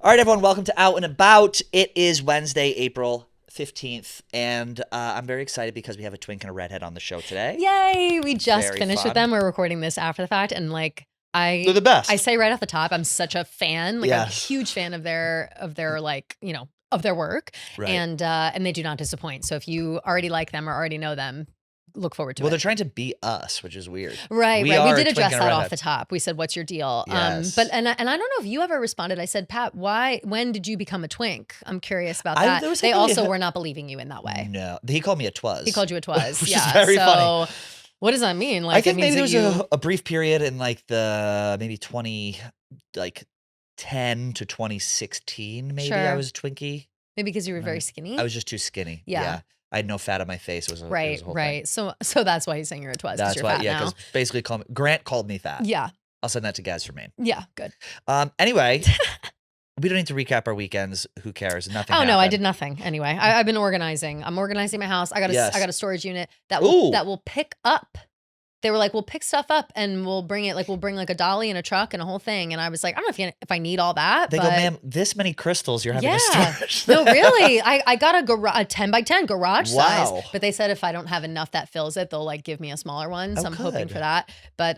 All right, everyone, welcome to Out and About. It is Wednesday, April 15th, and I'm very excited because we have a Twink and a Redhead on the show today. Yay! We just Very finished fun. with them. We're recording this after the fact, and They're the best. I say right off the top, I'm such a fan. I'm a Yes. huge fan of their of their work, Right. and they do not disappoint. So if you already like them or already know them, look forward to it. Well, they're trying to beat us, which is weird. Right. We We are did a address Twink and a that off Redhead. the top. We said, "What's your deal?" Yes. But I don't know if you ever responded. I said, "Pat, when did you become a twink?" I'm curious about There that. was They like also really- were not believing you in that way. No, he called me a twaz. He called you a twas. Which is Yeah. very so funny. what does that mean? I think it means maybe there was that a brief period in like the maybe 2010 to 2016. Maybe I Sure. was a Twinkie. maybe because you were very skinny. I was just too skinny. Yeah. I had no fat on my face. It was a Right, whole right. So that's why he's saying you're a twas. Thing. That's You're why, fat yeah, now. because basically Grant called me fat. Yeah, I'll send that to Gaz for Maine. yeah, good. Anyway, we don't need to recap our weekends. Who cares? Nothing. Oh no, I happened. did nothing. Anyway, I've been organizing. I'm organizing my house. I got a storage unit that Ooh. will pick up. They were like, we'll pick stuff up and we'll bring it. Like we'll bring like a dolly and a truck and a whole thing. And I was like, I don't know if I need all that. They but go, ma'am, this many crystals you're having a yeah, storage. no, really. I got a 10 by 10 garage Wow. size, but they said if I don't have enough that fills it, they'll like give me a smaller one. So Oh, I'm hoping good. for that. But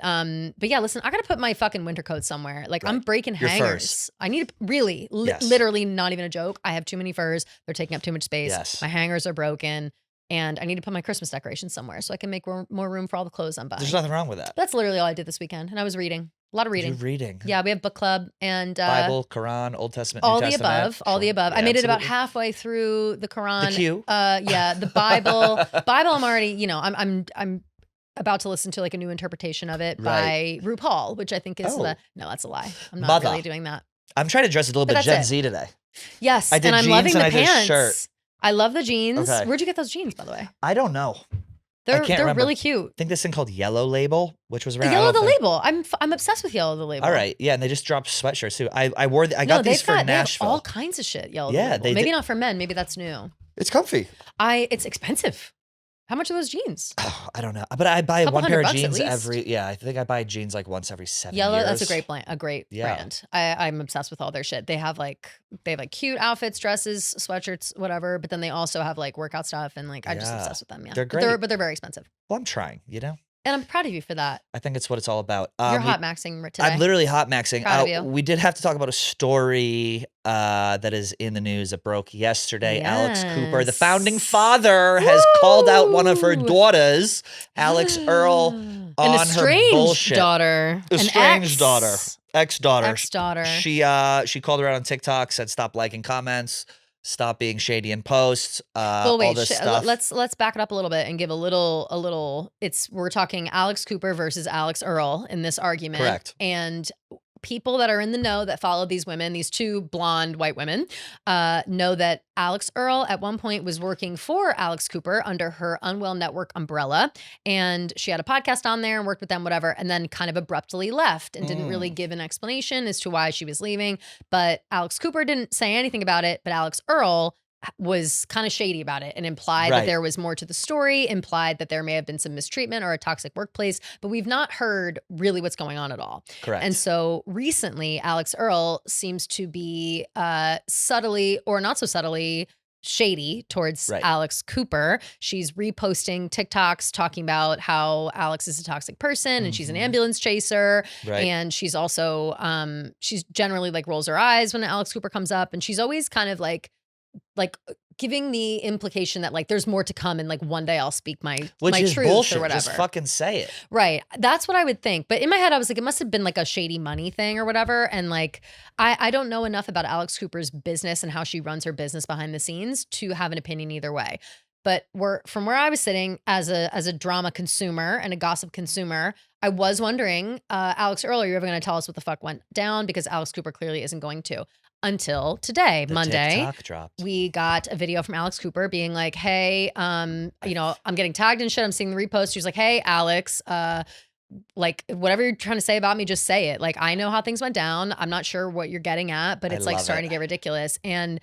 yeah, listen, I gotta put my fucking winter coat somewhere. Like I'm Right. breaking Your hangers. furs. I need to really, Yes. literally, not even a joke. I have too many furs. They're taking up too much space. Yes. My hangers are broken, and I need to put my Christmas decorations somewhere so I can make more room for all the clothes I'm buying. There's nothing wrong with that. That's literally all I did this weekend, and I was reading. A lot of reading. You're reading. Yeah, we have book club and Bible, Quran, Old Testament, all New the Testament. above, all the Sure. above. Yeah, I made it about absolutely. halfway through the Quran. The queue. Yeah, the Bible. I'm already, I'm about to listen to like a new interpretation of it Right. by RuPaul, which I think is Oh. no, that's a lie. I'm not Mother. really doing that. I'm trying to dress a little But bit that's Gen it. Z today. Yes, I did and I'm jeans loving and the I did pants. shirt. I love the jeans. Okay. Where'd you get those jeans, by the way? I don't know. They're can't remember. really cute. I think this thing called Yellow Label, which was around. I Yellow don't the know if label. I'm obsessed with Yellow the label. All right, yeah, and they just dropped sweatshirts too. I No, got these for they have Nashville. all kinds of shit. Yellow Yeah, the label. they Maybe did- not for men. Maybe that's new. It's comfy. It's expensive. How much are those jeans? Oh, I don't know, but I buy Couple one pair of $100 at jeans least. every. Yeah, I think I buy jeans like once every 7 Yellow, years. that's a great Yeah. brand. I'm obsessed with all their shit. They have like cute outfits, dresses, sweatshirts, whatever. But then they also have like workout stuff, and like I'm just Yeah. obsessed with them. Yeah, They're But great. but they're very expensive, Well, I'm trying. and I'm proud of you for that. I think it's what it's all about. You're we- hot maxing today. I'm literally hot maxing. Proud of you. We did have to talk about a story that is in the news that broke yesterday. Alix Cooper, the founding Yes. father, has called out one of her Woo! daughters, Alix Earle, An on her estranged bullshit. daughter, Estranged daughter, ex-daughter. ex-daughter. She called her out on TikTok, said stop liking comments, stop being shady in posts, Well, all wait. this stuff. Let's back it up a little bit and give a little. We're talking Alix Cooper versus Alix Earle in this argument. Correct. And people that are in the know that follow these women, these two blonde white women, know that Alix Earle at one point was working for Alix Cooper under her Unwell Network umbrella, and she had a podcast on there and worked with them, whatever, and then kind of abruptly left and didn't really give an explanation as to why she was leaving. But Alix Cooper didn't say anything about it, but Alix Earle was kind of shady about it and implied Right. that there was more to the story, implied that there may have been some mistreatment or a toxic workplace, but we've not heard really what's going on at all. Correct. And so recently, Alix Earle seems to be subtly or not so subtly shady towards Right. Alix Cooper. She's reposting TikToks talking about how Alix is a toxic person and she's an Mhm. ambulance chaser. Right. And she's also, she's generally like rolls her eyes when Alix Cooper comes up. And she's always kind of like giving the implication that like there's more to come and like one day I'll speak my Which truth is bullshit. or whatever. Just fucking say it. Right. That's what I would think. But in my head, I was like, it must have been like a shady money thing or whatever. And like, I don't know enough about Alix Cooper's business and how she runs her business behind the scenes to have an opinion either way. But from where I was sitting as a drama consumer and a gossip consumer, I was wondering, Alix Earle, are you ever going to tell us what the fuck went down? Because Alix Cooper clearly isn't going to. Until today, The Monday, TikTok dropped. we got a video from Alix Cooper being like, hey, I'm getting tagged and shit. I'm seeing the repost. She was like, hey, Alix, like whatever you're trying to say about me, just say it. Like, I know how things went down. I'm not sure what you're getting at, but I it's like love starting it. to get ridiculous. And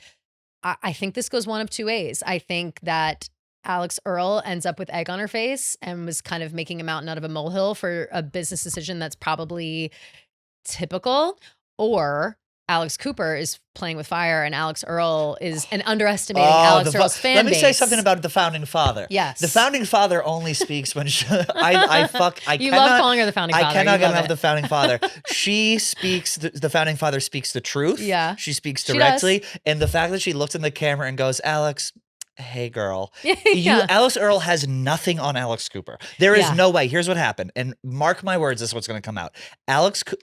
I think this goes one of two ways. I think that Alix Earle ends up with egg on her face and was kind of making a mountain out of a molehill for a business decision that's probably typical, or Alex Cooper is playing with fire and Alex Earle is and underestimating Alex Earle's fan Let me base. say something about the founding father. Yes. The founding father only speaks when You love calling her the founding father. I cannot You get love enough of it. the founding father. She speaks, the founding father speaks the truth. Yeah. She speaks She directly. And the fact that she looks in the camera and goes, Alex, hey girl. Yeah. Alix Earle has nothing on Alex Cooper. There is Yeah. no way. Here's what happened. And mark my words, this is what's going to come out.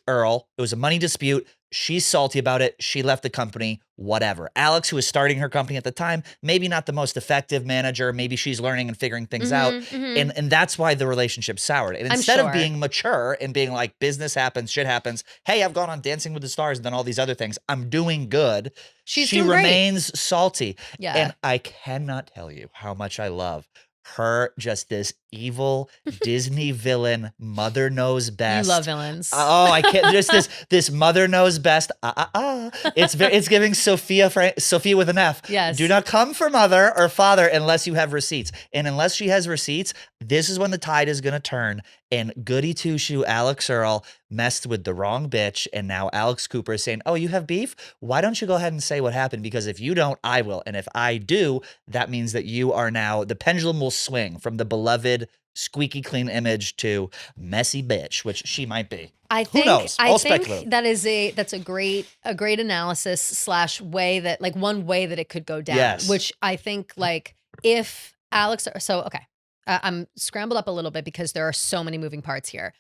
Earle, it was a money dispute. She's salty about it. She left the company, whatever. Alex, who was starting her company at the time, maybe not the most effective manager. Maybe she's learning and figuring things out. And that's why the relationship soured. And instead of being mature and being like, business happens, shit happens. Hey, I've gone on Dancing with the Stars and done all these other things. I'm doing good. She remains salty. Yeah. And I cannot tell you how much I love her, just this evil Disney villain, mother knows best. You love villains. Oh, I can't. Just this mother knows best. It's giving Sophia with an F. Yes. Do not come for mother or father unless you have receipts. And unless she has receipts, this is when the tide is going to turn. And goody two shoe Alix Earle messed with the wrong bitch. And now Alex Cooper is saying, oh, you have beef? Why don't you go ahead and say what happened? Because if you don't, I will. And if I do, that means that you are now, the pendulum will swing from the beloved squeaky clean image to messy bitch, which she might be. Who knows? All speculative. That's a great analysis / way that like one way that it could go down. Yes. Which I think like if Alex, so okay. I'm scrambled up a little bit because there are so many moving parts here.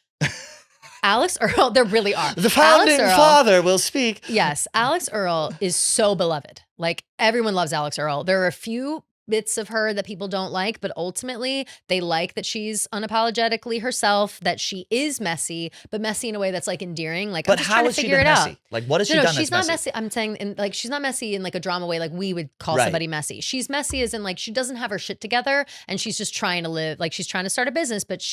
Alix Earle, there really are. The founding father will speak. Yes, Alix Earle is so beloved. Like everyone loves Alix Earle. There are a few bits of her that people don't like, but ultimately they like that she's unapologetically herself, that she is messy, but messy in a way that's like endearing. Like, but I'm just how trying to has she figure been it messy? out. Like, what has she done? She's not messy? I'm saying, like, she's not messy in like a drama way, like we would call somebody messy. She's messy as in like she doesn't have her shit together, and she's just trying to live. Like she's trying to start a business, but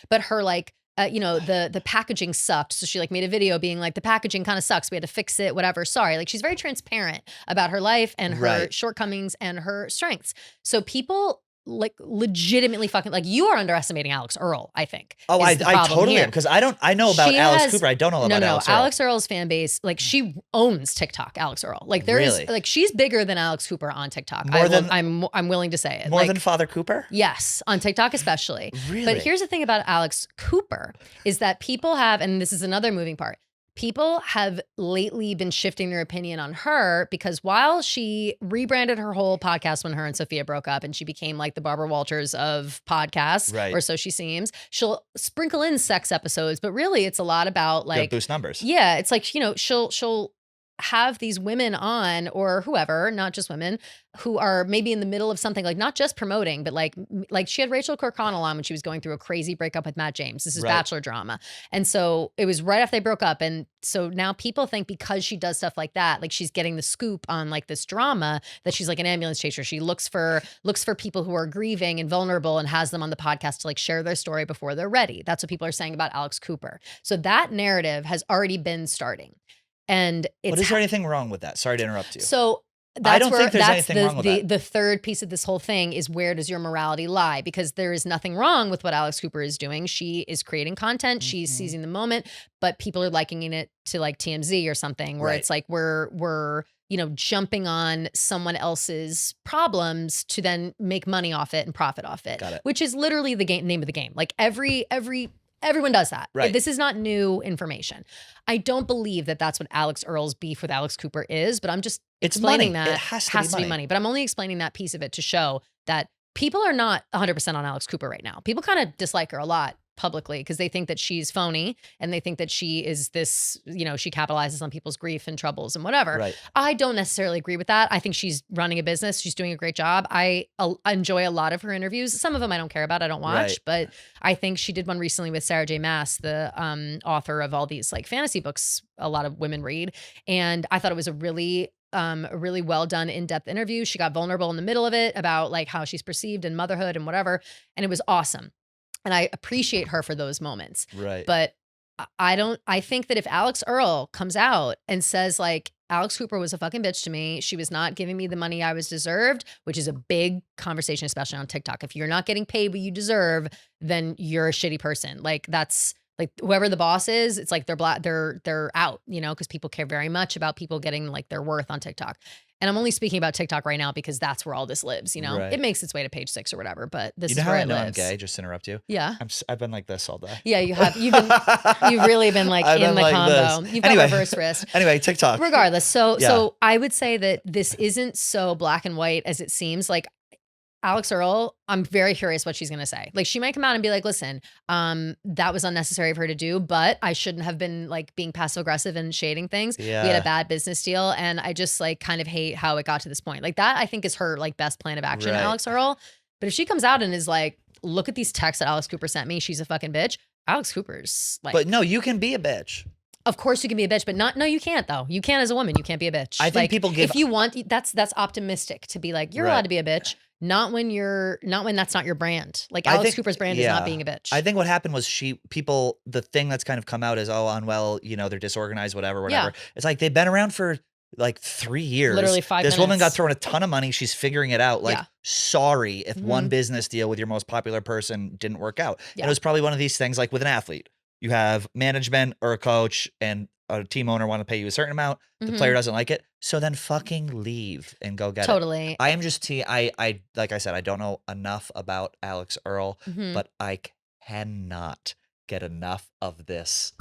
but her like. The packaging sucked. So she like made a video being like, the packaging kind of sucks. We had to fix it, whatever. Sorry. Like she's very transparent about her life and her shortcomings and her strengths. So people like legitimately fucking like you are underestimating Alix Earle, I think. Oh, I totally am. Because I know about Alice Cooper. I don't know about Alix Earle. Alix Earle's fan base, like she owns TikTok, Alix Earle. Like there is like she's bigger than Alex Cooper on TikTok. I'm willing to say it. More than Father Cooper? Yes, on TikTok especially. Really? But here's the thing about Alix Cooper is that people have, and this is another moving part, people have lately been shifting their opinion on her because while she rebranded her whole podcast when her and Sophia broke up and she became like the Barbara Walters of podcasts, or so she seems, she'll sprinkle in sex episodes, but really it's a lot about like boost numbers. Yeah, it's like, she'll have these women on or whoever, not just women, who are maybe in the middle of something, like not just promoting, but like she had Rachel Kirkconnell on when she was going through a crazy breakup with Matt James. This is Bachelor drama. And so it was right after they broke up. And so now people think because she does stuff like that, like she's getting the scoop on like this drama, that she's like an ambulance chaser. She looks for people who are grieving and vulnerable and has them on the podcast to like share their story before they're ready. That's what people are saying about Alix Cooper. So that narrative has already been starting. And but is there anything wrong with that? Sorry to interrupt you. So I don't think there's anything wrong with that. The third piece of this whole thing is, where does your morality lie? Because there is nothing wrong with what Alix Cooper is doing. She is creating content. She's seizing the moment, but people are likening it to like TMZ or something where it's like we're jumping on someone else's problems to then make money off it and profit off it. Got it. Which is literally the name of the game. Like everyone does that. Right. This is not new information. I don't believe that that's what Alix Earle's beef with Alix Cooper is, but I'm just explaining that it has to be money. But I'm only explaining that piece of it to show that people are not 100% on Alix Cooper right now. People kind of dislike her a lot publicly because they think that she's phony and they think that she is this, she capitalizes on people's grief and troubles and whatever. Right. I don't necessarily agree with that. I think she's running a business. She's doing a great job. I enjoy a lot of her interviews. Some of them I don't care about. I don't watch, but I think she did one recently with Sarah J. Maas, the author of all these like fantasy books a lot of women read. And I thought it was a really well done in-depth interview. She got vulnerable in the middle of it about like how she's perceived and motherhood and whatever. And it was awesome. And I appreciate her for those moments. Right. But I think that if Alix Earle comes out and says like, Alix Cooper was a fucking bitch to me, she was not giving me the money I was deserved, which is a big conversation, especially on TikTok. If you're not getting paid what you deserve, then you're a shitty person. Like that's Like whoever the boss is, it's like they're out, you know, because people care very much about people getting like their worth on TikTok. And I'm only speaking about TikTok right now because that's where all this lives, you know? Right. It makes its way to page 6 or whatever, but this You know is how where I it know lives. I'm gay? Just to interrupt you. Yeah. I've been like this all day. Yeah, you have. You've really been like I've in been the like combo. this. You've got Anyway. reverse wrist. Anyway, TikTok. Regardless, so Yeah. I would say that this isn't so black and white as it seems. Like Alix Earle, I'm very curious what she's gonna say. Like she might come out and be like, listen, that was unnecessary of her to do, but I shouldn't have been like being passive aggressive and shading things. Yeah. We had a bad business deal and I just like kind of hate how it got to this point. Like that I think is her like best plan of action, Right. Alix Earle. But if she comes out and is like, look at these texts that Alex Cooper sent me, she's a fucking bitch. Alex Cooper's like, But no, you can be a bitch. of course you can be a bitch, but no, you can't though. You can't as a woman. You can't be a bitch. I think like, people give- if you want, that's optimistic to be like, you're Right. allowed to be a bitch. Not when that's not your brand. Like I Alex think- Cooper's brand is yeah. not being a bitch. I think what happened was the thing that's kind of come out is, oh, unwell, you know, they're disorganized, whatever. Yeah. It's like they've been around for like 3 years. Literally 5 This woman got minutes. thrown a ton of money. She's figuring it out. Like, Yeah. sorry if one Mhm. business deal with your most popular person didn't work out. Yeah. And it was probably one of these things like with an athlete. You have management or a coach and a team owner want to pay you a certain amount. The Mhm. player doesn't like it. So then fucking leave and go get it. Totally. I am just I like I said, I don't know enough about Alix Earle, Mhm. but I cannot get enough of this.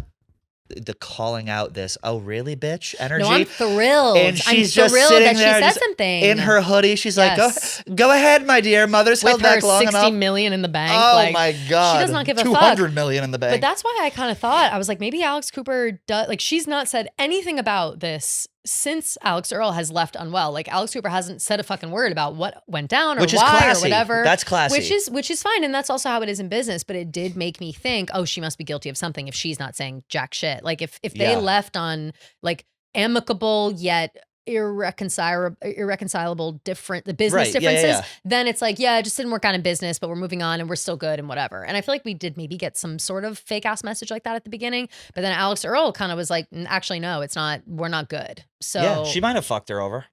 The calling out this, oh really, bitch energy. No, I'm thrilled. And she's I'm just thrilled sitting that she there said just something in her hoodie. She's Yes. like, go ahead, my dear. Mother's with held her back long 60 enough. million in the bank. Oh like, my God. She does not give a fuck. 200 million in the bank. But that's why I kind of thought, I was like, maybe Alex Cooper does, like, she's not said anything about this since Alix Earle has left unwell. Like, Alex Cooper hasn't said a fucking word about what went down or Which is why classy. or whatever. That's classy. Which is fine. And that's also how it is in business. But it did make me think, oh, she must be guilty of something if she's not saying jack shit. Like, if they Yeah. left on, like, amicable yet irreconcilable different the business Right. Yeah, differences, yeah. then it's like, yeah, it just didn't work out in business, but we're moving on and we're still good and whatever. And I feel like we did maybe get some sort of fake ass message like that at the beginning, but then Alix Earle kind of was like, actually, no, it's not, we're not good. So Yeah, she might have fucked her over.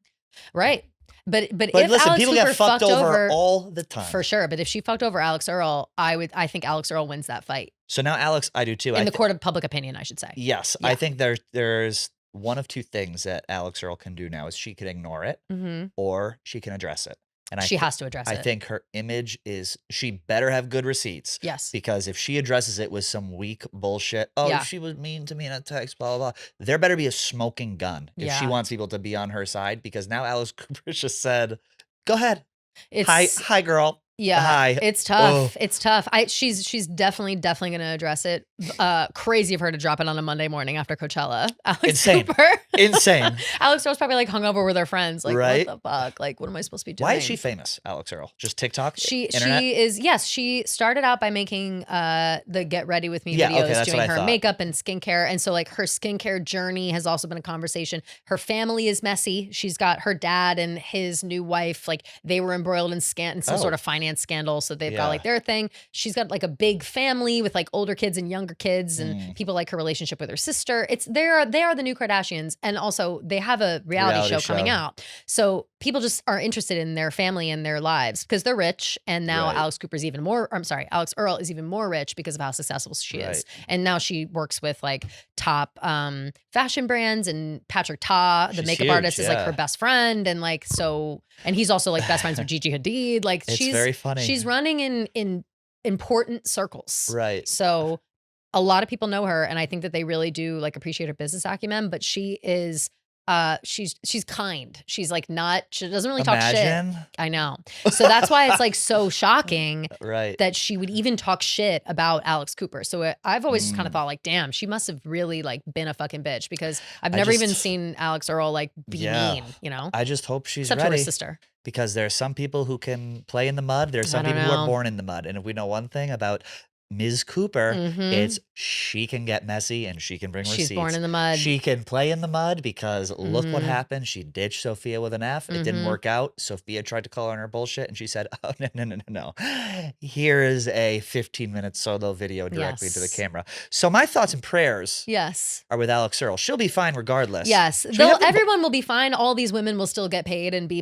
right. But if But listen, Alex people Cooper get fucked over all the time. for sure. But if she fucked over Alix Earle, I think Alix Earle wins that fight So now Alex, I do too. in the court of public opinion, I should say. Yes, Yeah. I think there's one of two things that Alix Earle can do now is she can ignore it Mhm. or she can address it. And She has to address I it. think her image is she better have good receipts. Yes. Because if she addresses it with some weak bullshit, oh, Yeah. she was mean to me in a text, blah, blah, blah. There better be a smoking gun if she Yeah. wants people to be on her side, because now Alice Cooper just said, go ahead. It's Hi, girl. yeah, Hi. it's tough. Oh. It's tough. She's definitely gonna address it. Crazy of her to drop it on a Monday morning after Coachella. Alex Insane. Cooper. Insane. Alex Earle's probably like hungover with her friends. Like, Right? what the fuck? Like, what am I supposed to be doing? Why is she famous, Alix Earle? Just TikTok? She Internet? is, yes, she started out by making the Get Ready With Me Yeah, okay, videos, that's doing what I her thought. makeup and skincare. And so like her skincare journey has also been a conversation. Her family is messy. She's got her dad and his new wife, like they were embroiled in some Oh. sort of finance scandal. So they've Yeah. got like their thing. She's got like a big family with like older kids and younger kids and people like her relationship with her sister. They are the new Kardashians. And also they have a reality show coming out. So people just are interested in their family and their lives because they're rich. And now Right. Alix Earle is even more rich because of how successful she is. Right. And now she works with like top fashion brands, and Patrick Ta, the She's makeup huge, artist, is like yeah. her best friend. And like, so, and he's also like best friends with Gigi Hadid. Like It's she's very funny. She's running in important circles. Right. So a lot of people know her, and I think that they really do like appreciate her business acumen, but she is she's kind. She's like she doesn't really talk shit. Imagine. I know. So that's why it's like so shocking Right. that she would even talk shit about Alix Cooper. So I've always just kind of thought like, damn, she must have really like been a fucking bitch, because I've I never just- even seen Alix Earle like be Yeah. mean, you know? I just hope she's Except to her ready, sister. because there are some people who can play in the mud. There are some I don't people who know. are born in the mud. And if we know one thing about Ms. Cooper, Mhm. it's she can get messy and she can bring She's receipts. born in the mud. She can play in the mud, because look what Mhm. happened. She ditched Sophia with an F. It didn't Mhm. work out. Sophia tried to call on her bullshit, and she said, oh, no. Here is a 15-minute solo video directly to the Yes. camera. So my thoughts and prayers Yes. are with Alix Earle. She'll be fine regardless. Yes. Should we have the- Everyone will be fine. All these women will still get paid and be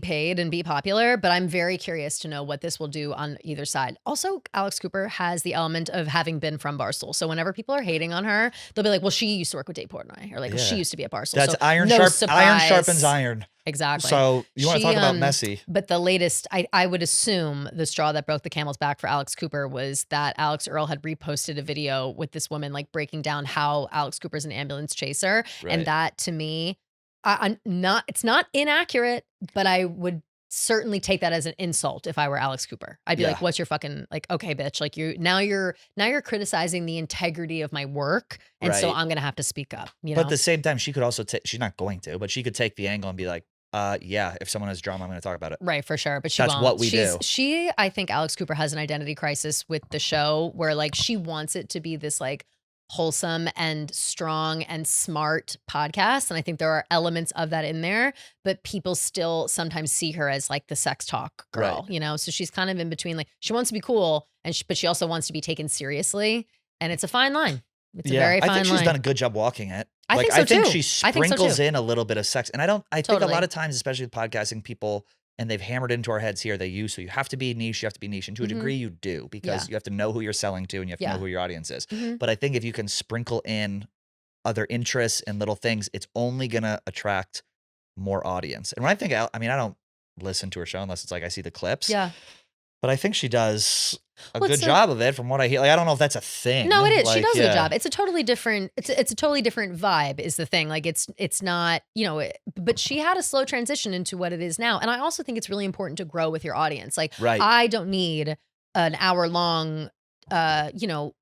popular, but I'm very curious to know what this will do on either side. Also, Alix Cooper has the element of of having been from Barstool. So whenever people are hating on her, they'll be like, well, she used to work with Dave Portnoy, or like, well, she used to be at Barstool. That's so iron no iron surprise. sharpens iron. Exactly. So you want to talk about messy. But the latest, I would assume the straw that broke the camel's back for Alix Cooper was that Alix Earle had reposted a video with this woman like breaking down how Alix Cooper's an ambulance chaser. And that to me, it's not inaccurate, but I would certainly take that as an insult if I were Alix Cooper. I'd be like, what's your fucking, like, okay, bitch, like now you're criticizing the integrity of my work. And so I'm going to have to speak up, you know? But at the same time, she could also she's not going to, but she could take the angle and be like, yeah, if someone has drama, I'm going to talk about it. Right, for sure. But she That's won't. what we do. I think Alix Cooper has an identity crisis with the show where like she wants it to be this like wholesome and strong and smart podcast. And I think there are elements of that in there, but people still sometimes see her as like the sex talk girl, you know? So she's kind of in between, like she wants to be cool but she also wants to be taken seriously. And it's a fine line. It's a very fine line. I think she's done a good job walking it. I think so too. She sprinkles in a little bit of sex. And I think a lot of times, especially with podcasting, people, and they've hammered into our heads here, so you have to be niche, and to a degree you do, because you have to know who you're selling to and you have to know who your audience is. But I think if you can sprinkle in other interests and little things, it's only going to attract more audience. And when I think, I don't listen to her show unless it's like I see the clips. Yeah. But I think she does a good job of it from what I hear. Like, I don't know if that's a thing. No, it is. Like, she does a good job. It's a totally different, it's a totally different vibe is the thing. Like it's not, you know, but she had a slow transition into what it is now. And I also think it's really important to grow with your audience. Like I don't need an hour long, you know,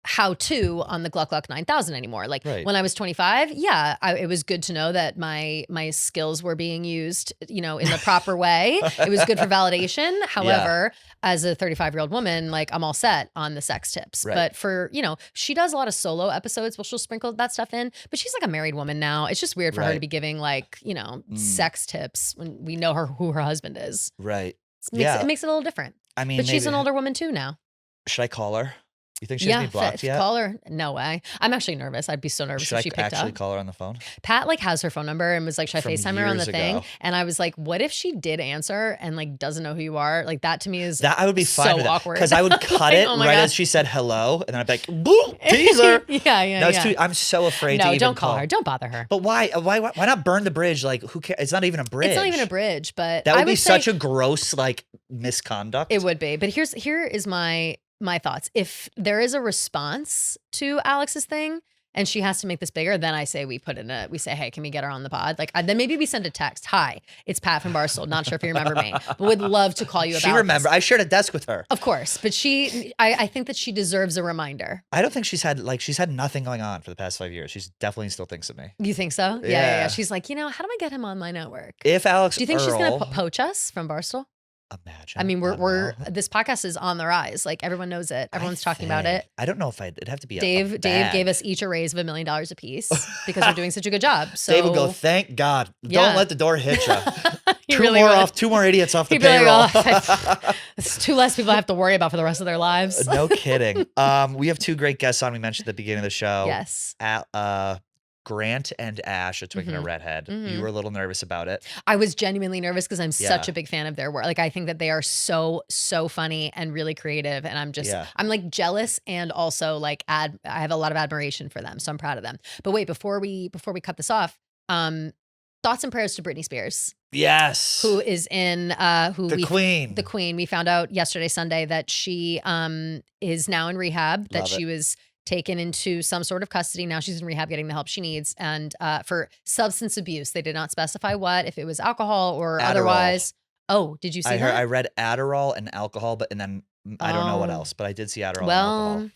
how-to on the Gluck Gluck 9000 anymore. Like when I was 25, it was good to know that my skills were being used, you know, in the proper way. It was good for validation. However, as a 35-year-old woman, like I'm all set on the sex tips. But for, you know, she does a lot of solo episodes. Well, she'll sprinkle that stuff in, but she's like a married woman now. It's just weird for her to be giving like, you know, sex tips when we know who her husband is. Right. It makes it a little different. I mean, but she's an older woman too now. Should I call her? You think she has me blocked yet? Call her. No way. I'm actually nervous. I'd be so nervous if she picked up. Should I actually call her on the phone? Pat like has her phone number and was like, should I FaceTime her on the thing? And I was like, what if she did answer and like doesn't know who you are? Like that to me is I would be fine so with awkward. Because I would cut it as she said hello, and then I'd be like, boom, teaser. No, I'm so afraid to even don't call her. Don't bother her. But why not burn the bridge? Like who cares? It's not even a bridge. It's not even a bridge, but that would be such a gross like misconduct. It would be. But here is my thoughts. If there is a response to Alix's thing and she has to make this bigger, then I say we say, hey, can we get her on the pod? Like then maybe we send a text. Hi, it's Pat from Barstool. Not sure if you remember me, but would love to call you about this. I shared a desk with her. Of course. But I think that she deserves a reminder. I don't think she's had nothing going on for the past 5 years. She's definitely still thinks of me. You think so? Yeah. She's like, you know, how do I get him on my network? If Alix Do you think she's going to poach us from Barstool? Imagine. I mean, this podcast is on the rise. Like everyone knows it. Everyone's talking about it. I don't know if it'd have to be Dave gave us each a raise of $1 million a piece because we're doing such a good job. So Dave will go, thank God. Don't let the door hit you. Two more idiots off the He'd payroll. It's two less people I have to worry about for the rest of their lives. No kidding. We have two great guests on. We mentioned at the beginning of the show. Yes. Grant and Ash, a Twink and a Redhead. You were a little nervous about it. I was genuinely nervous because I'm such a big fan of their work. Like I think that they are so funny and really creative, and I'm like jealous and also like I have a lot of admiration for them, so I'm proud of them. But wait, before we cut this off, thoughts and prayers to Britney Spears. Yes. Who is in the Queen. The Queen. We found out yesterday, Sunday, that she is now in rehab, that she was taken into some sort of custody. Now she's in rehab getting the help she needs, and for substance abuse. They did not specify what, if it was alcohol or Adderall. Otherwise. Oh, did you see that? I read Adderall and alcohol, and then I don't know what else, but I did see Adderall and alcohol.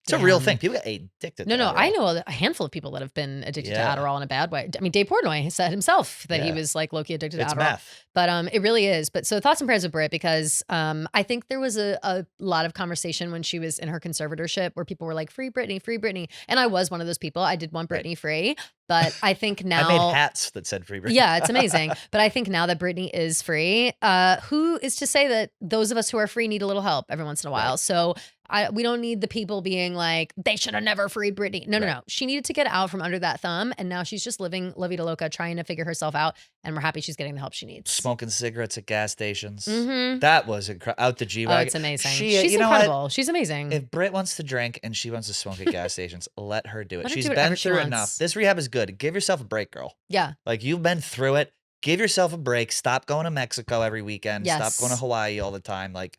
It's a real thing. People get addicted to Adderall. I know a handful of people that have been addicted to Adderall in a bad way. I mean, Dave Portnoy said himself that he was like low-key addicted to Adderall. Meth. But it really is. But so thoughts and prayers of Brit, because I think there was a lot of conversation when she was in her conservatorship where people were like, free Britney, free Britney. And I was one of those people. I did want Britney free. But I think now... I made hats that said free Britney. Yeah, it's amazing. But I think now that Britney is free, who is to say that those of us who are free need a little help every once in a while? Right. So we don't need the people being like, they should have never freed Britney. No. She needed to get out from under that thumb. And now she's just living La Vida Loca, trying to figure herself out. and we're happy she's getting the help she needs. Smoking cigarettes at gas stations. Mhm. That was out the G Oh, wagon. it's amazing. She's She's incredible. She's amazing. If Britt wants to drink and she wants to smoke at gas stations, let her do it. Let her She's do been whatever she through it wants. enough. This rehab is good. Give yourself a break, girl. Yeah. Like, you've been through it. Give yourself a break. Stop going to Mexico every weekend. Yes. Stop going to Hawaii all the time. Like,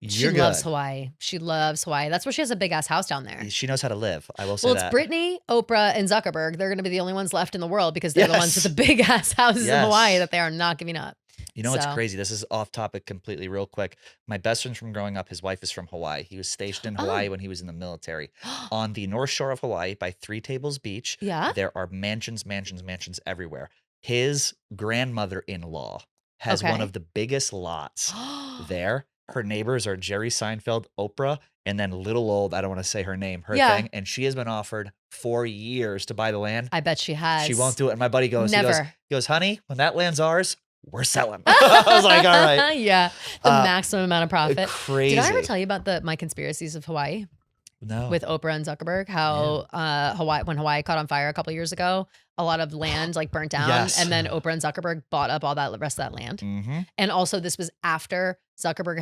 She you're loves good. Hawaii. She loves Hawaii. That's where she has a big ass house down there. She knows how to live. I will say Well, that. it's Britney, Oprah, and Zuckerberg. They're going to be the only ones left in the world because they're the ones with the big ass houses in Hawaii that they are not giving up. You know what's crazy? This is off topic completely real quick. My best friend from growing up, his wife is from Hawaii. He was stationed in Hawaii when he was in the military. On the North Shore of Hawaii by Three Tables Beach, there are mansions everywhere. His grandmother-in-law has one of the biggest lots there. Her neighbors are Jerry Seinfeld, Oprah, and then little old, I don't want to say her name, her thing. And she has been offered for years to buy the land. I bet she has. She won't do it. And my buddy goes, Never. he goes, honey, when that land's ours, we're selling. I was like, all right. Yeah. The maximum amount of profit. Crazy. Did I ever tell you about my conspiracies of Hawaii? No. With Oprah and Zuckerberg, how when Hawaii caught on fire a couple years ago, a lot of land like burnt down, and then Oprah and Zuckerberg bought up all that rest of that land. And also, this was after Zuckerberg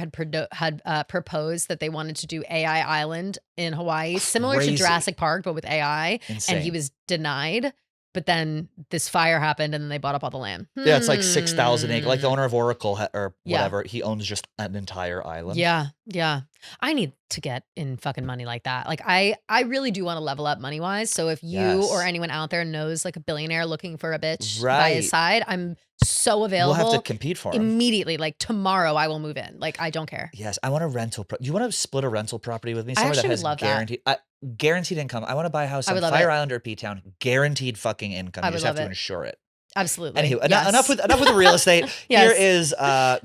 had proposed that they wanted to do AI Island in Hawaii, similar to Jurassic Park but with AI, and he was denied. But then this fire happened, and then they bought up all the land. Yeah, it's like 6,000 acres. Like the owner of Oracle or whatever, he owns just an entire island. Yeah, yeah. I need to get in fucking money like that. Like I really do want to level up money wise. So if you or anyone out there knows like a billionaire looking for a bitch by his side, I'm so available. We'll have to compete for him. Immediately. Like tomorrow I will move in. Like I don't care. Yes, I want a rental. You want to split a rental property with me? I Somewhere actually that has would love guaranteed, guaranteed income. I want to buy a house on Fire Island or P-Town. Guaranteed fucking income. You just have to insure it. Absolutely. Anywho, enough with the real estate. Here is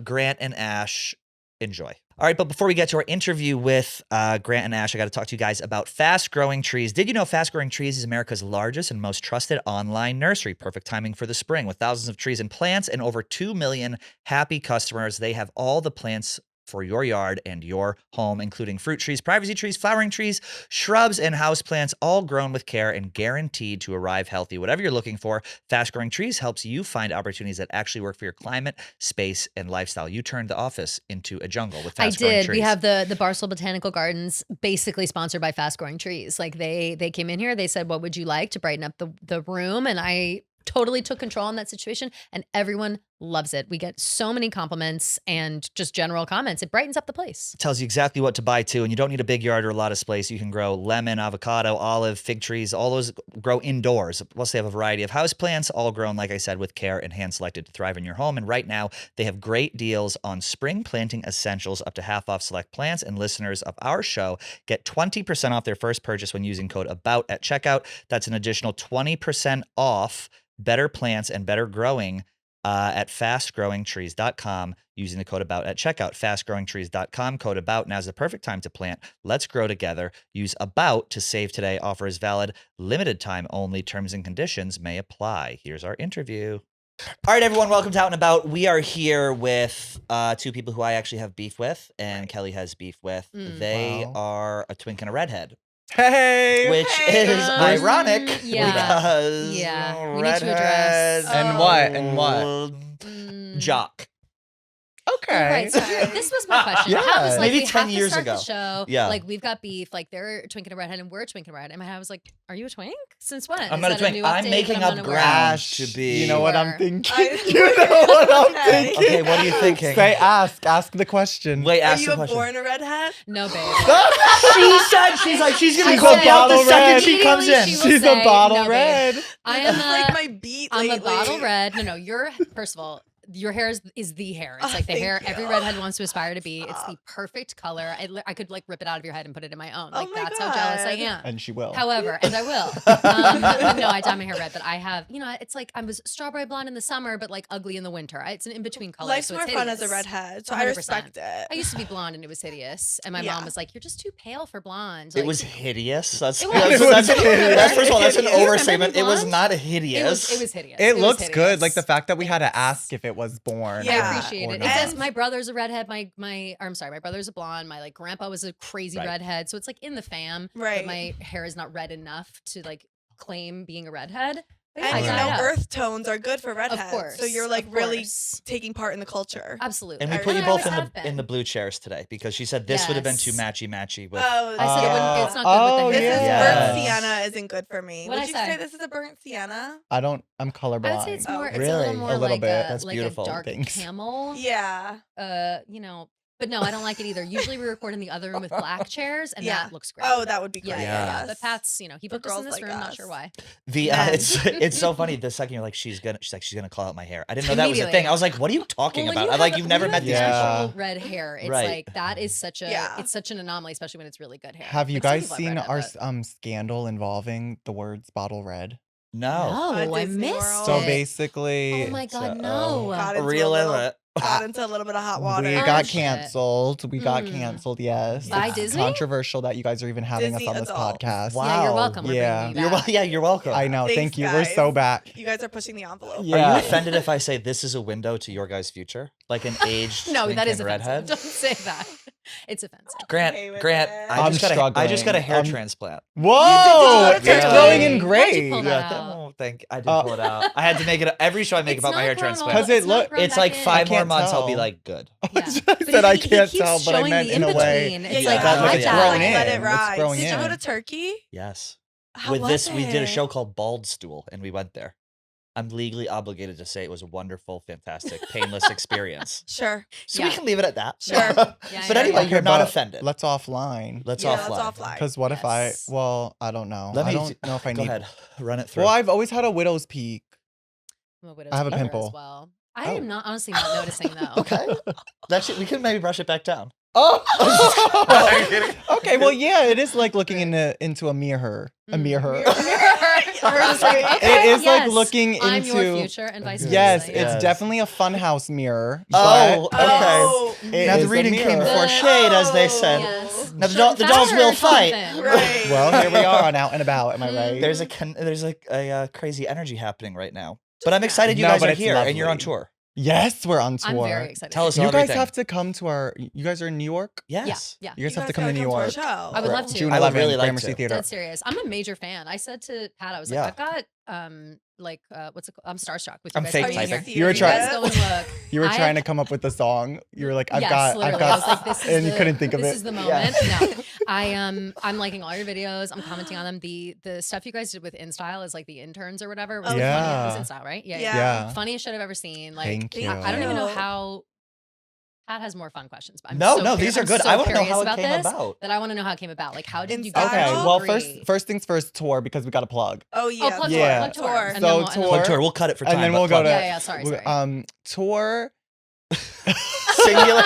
Grant and Ash. Enjoy. All right, but before we get to our interview with Grant and Ash, I got to talk to you guys about Fast Growing Trees. Did you know Fast Growing Trees is America's largest and most trusted online nursery? Perfect timing for the spring. With thousands of trees and plants and over 2 million happy customers, they have all the plants for your yard and your home, including fruit trees, privacy trees, flowering trees, shrubs, and houseplants, all grown with care and guaranteed to arrive healthy. Whatever you're looking for, Fast Growing Trees helps you find opportunities that actually work for your climate, space, and lifestyle. You turned the office into a jungle with Fast Growing Trees. We have the Barstool Botanical Gardens, basically sponsored by Fast Growing Trees. Like they came in here, they said, what would you like to brighten up the room? And I totally took control in that situation, and everyone loves it. We get so many compliments and just general comments. It brightens up the place. It tells you exactly what to buy too, and you don't need a big yard or a lot of space. You can grow lemon, avocado, olive, fig trees. All those grow indoors. Plus, they have a variety of house plants, all grown, like I said, with care and hand-selected to thrive in your home. And right now, they have great deals on spring planting essentials, up to half off select plants. And listeners of our show get 20% off their first purchase when using code ABOUT at checkout. That's an additional 20% off better plants and better growing at fastgrowingtrees.com using the code ABOUT at checkout. Fastgrowingtrees.com, code ABOUT. Now's the perfect time to plant. Let's grow together. Use ABOUT to save today. Offer is valid. Limited time only. Terms and conditions may apply. Here's our interview. All right, everyone. Welcome to Out and About. We are here with two people who I actually have beef with and Kelly has beef with. They are a twink and a redhead. Hey! Which is ironic because we need to address. And what? Jock. Okay. Right, so this was my question. Yeah. How was like Maybe we 10 have to years start ago. The show. Yeah. Like we've got beef. Like they're a twink and a redhead, and we're a twink and a redhead. And I was like, "Are you a twink? Since when?" I'm Is not a that twink. new I'm update making that up I'm unaware ground of? to be. You know what I'm Sure. thinking? You know what I'm thinking? Okay, what are you thinking? Say ask the question. Wait, ask Are the you question. born a redhead? No, babe. She said she's like she's gonna She's go a out the bottle second red. she comes in. She will She's say, a bottle no, babe. red. I am That's like my beat I'm lately. a bottle red. No, you're first of all. Your hair is the hair. It's like the thank hair you. every redhead wants to aspire to be. It's the perfect color. I could like rip it out of your head and put it in my own. Like my that's how jealous I God. am. And she will. However, and I will. But no, I dye my hair red. But I have, it's like I was strawberry blonde in the summer, but like ugly in the winter. It's an in between color. Life's so more it's fun as a hideous. redhead, so I 100%. respect it. I used to be blonde and it was hideous. And my Yeah. mom was like, "You're just too pale for blonde." It Like, was hideous. That's It was. that's first of all, that's an Do you remember overstatement. me It was blonde? not it hideous. was hideous. It was looks good. hideous. Like the fact that we had to ask if it was born. Yeah. I appreciate or it. It not. says my brother's a redhead. My brother's a blonde. My like grandpa was a crazy Right. redhead. So it's like in the fam. Right. But my hair is not red enough to like claim being a redhead. But And yeah, you dye know, it up. earth tones are good for redheads. course, So you're like of really course. taking part in the culture. Absolutely. And we I put you really both always in have the been. blue chairs today because she said this would have been too Yes. matchy with. Oh, I said it's not good Oh, with the This hair. is Yes. burnt sienna isn't good for me. What'd Would I you say say? this is a burnt sienna? I'm I colorblind. would say it's more. Oh, It's a really? little more A little like bit. That's like beautiful. a dark Thanks. camel. Yeah. You know. But no, I don't like it either. Usually we record in the other room with black chairs, and Yeah. that looks great. Oh, that would be yeah, great. yeah, Yes. But Pat's, you know, he For booked us in girls this like room. Not us. sure why. The Men. it's so funny. The second you're like she's gonna call out my hair. I didn't know that was a Immediately. thing. I was like, what are you talking Well, when about? you I'm like, have- you've when never you met have these Yeah. people. red hair. It's Right. like that is such a Yeah. it's such an anomaly, especially when it's really good hair. Have you Like, some guys people have seen red hair, our but- scandal involving the words bottle red? No. No, I Disney missed World. So it. basically, Oh my God, so, no. Got into Real got into a little bit of hot water. we Oh, got shit. canceled. We got Mm. canceled. Yes, By It's Disney? controversial that you guys are even having Disney us on this adults. podcast. Wow. Yeah, you're welcome. We're Yeah. bringing you back. You're welcome. I know. Thanks, Thank you. We're so guys. back. You guys are pushing the envelope. Yeah. Are you offended if I say this is a window to your guys' future? Like an aged No, Twink that is and offensive. Redhead? Don't say that. It's offensive. Grant, okay with Grant, it. I I'm just got a struggling. hair transplant. Whoa! You It's did go to growing in Turkey. Why'd you great. pull that Yeah, out? don't think I did pull it out. I had to make it every show I make It's about my not hair grown all- transplant. 'Cause it it's not look- grown It's back like in. 5 more can't months. I'll be tell. like good. Yeah. I But said I he can't keeps tell, but I showing meant the in a way. in-between. Yeah, It's yeah, like, yeah. I That like it's that. growing Let in. it It's rise. growing Did you go in. to Turkey? Yes. How With was this, we did a it? show called Bald Stool, and we went there. I'm legally obligated to say it was a wonderful, fantastic, painless experience. Sure. So we Yeah. can leave it at that. Sure. Yeah, But yeah, anyway, yeah. you're not but offended. Let's offline. Let's Yeah, offline. let's offline. Because what if I? Yes. Well, I don't know. Let I me don't know if I go need. ahead. Run it through. Well, I've always had a widow's peak. I'm a widow's I have a peaker pimple. as well. I Oh. am not honestly not noticing though. Okay. We can maybe brush it back down. Oh. Okay. Well, yeah, it is like looking into a mirror. A mirror. Hers like, It okay, is like yes, looking I'm your into- future and vice versa. Yes, yeah. Yes. it's definitely a funhouse mirror. Oh, but okay. Oh, it Now the is a reading came mirror. before shade, as they said. Yes. Now the, Shut the fast dolls will or fight. something. right. Well, here we are on Out and About. Am I right? There's a crazy energy happening right now. But I'm excited you No, guys but are it's here and you're on lovely. tour. Yes, we're on I'm tour. very excited. Tell us You all guys everything. have to come to our. You guys are in New York. Yes. Yeah. You guys have to gotta come to New our York. show. I would love to. June I would 11th, really like Gramercy to. Theater. Dead serious. I'm a major fan. I said to Pat, I was Yeah. like, I've got what's it called? I'm starstruck with you I'm guys fake coming Are you here. typing. You were serious? trying- guys go and look. You were I- trying to come up with the song. You were like, I've Yes, got, literally. I was like, this is and you the- couldn't think of this it. is the Yeah. moment. No, I'm liking all your videos. I'm commenting on them. The stuff you guys did with InStyle is like the interns or whatever. Was Oh, funny. yeah. It was InStyle, right? Yeah. Yeah. Funniest shit I've ever seen. Like, Thank you. I don't even know you. how. Pat has more fun questions. But I'm No, so no, curi- these are I'm good. so I want to know curious how it about came this, about. That I want to know how it came about. Like, how did you InStyle? guys Okay, Oh, well, agree? first things first, tour because we got to plug. Oh yeah. plug Yeah. tour, plug tour. Tour. And So then we'll- and then tour- we'll- Plug tour. We'll cut it for time. And then but we'll go plug to Yeah, sorry. tour. singular.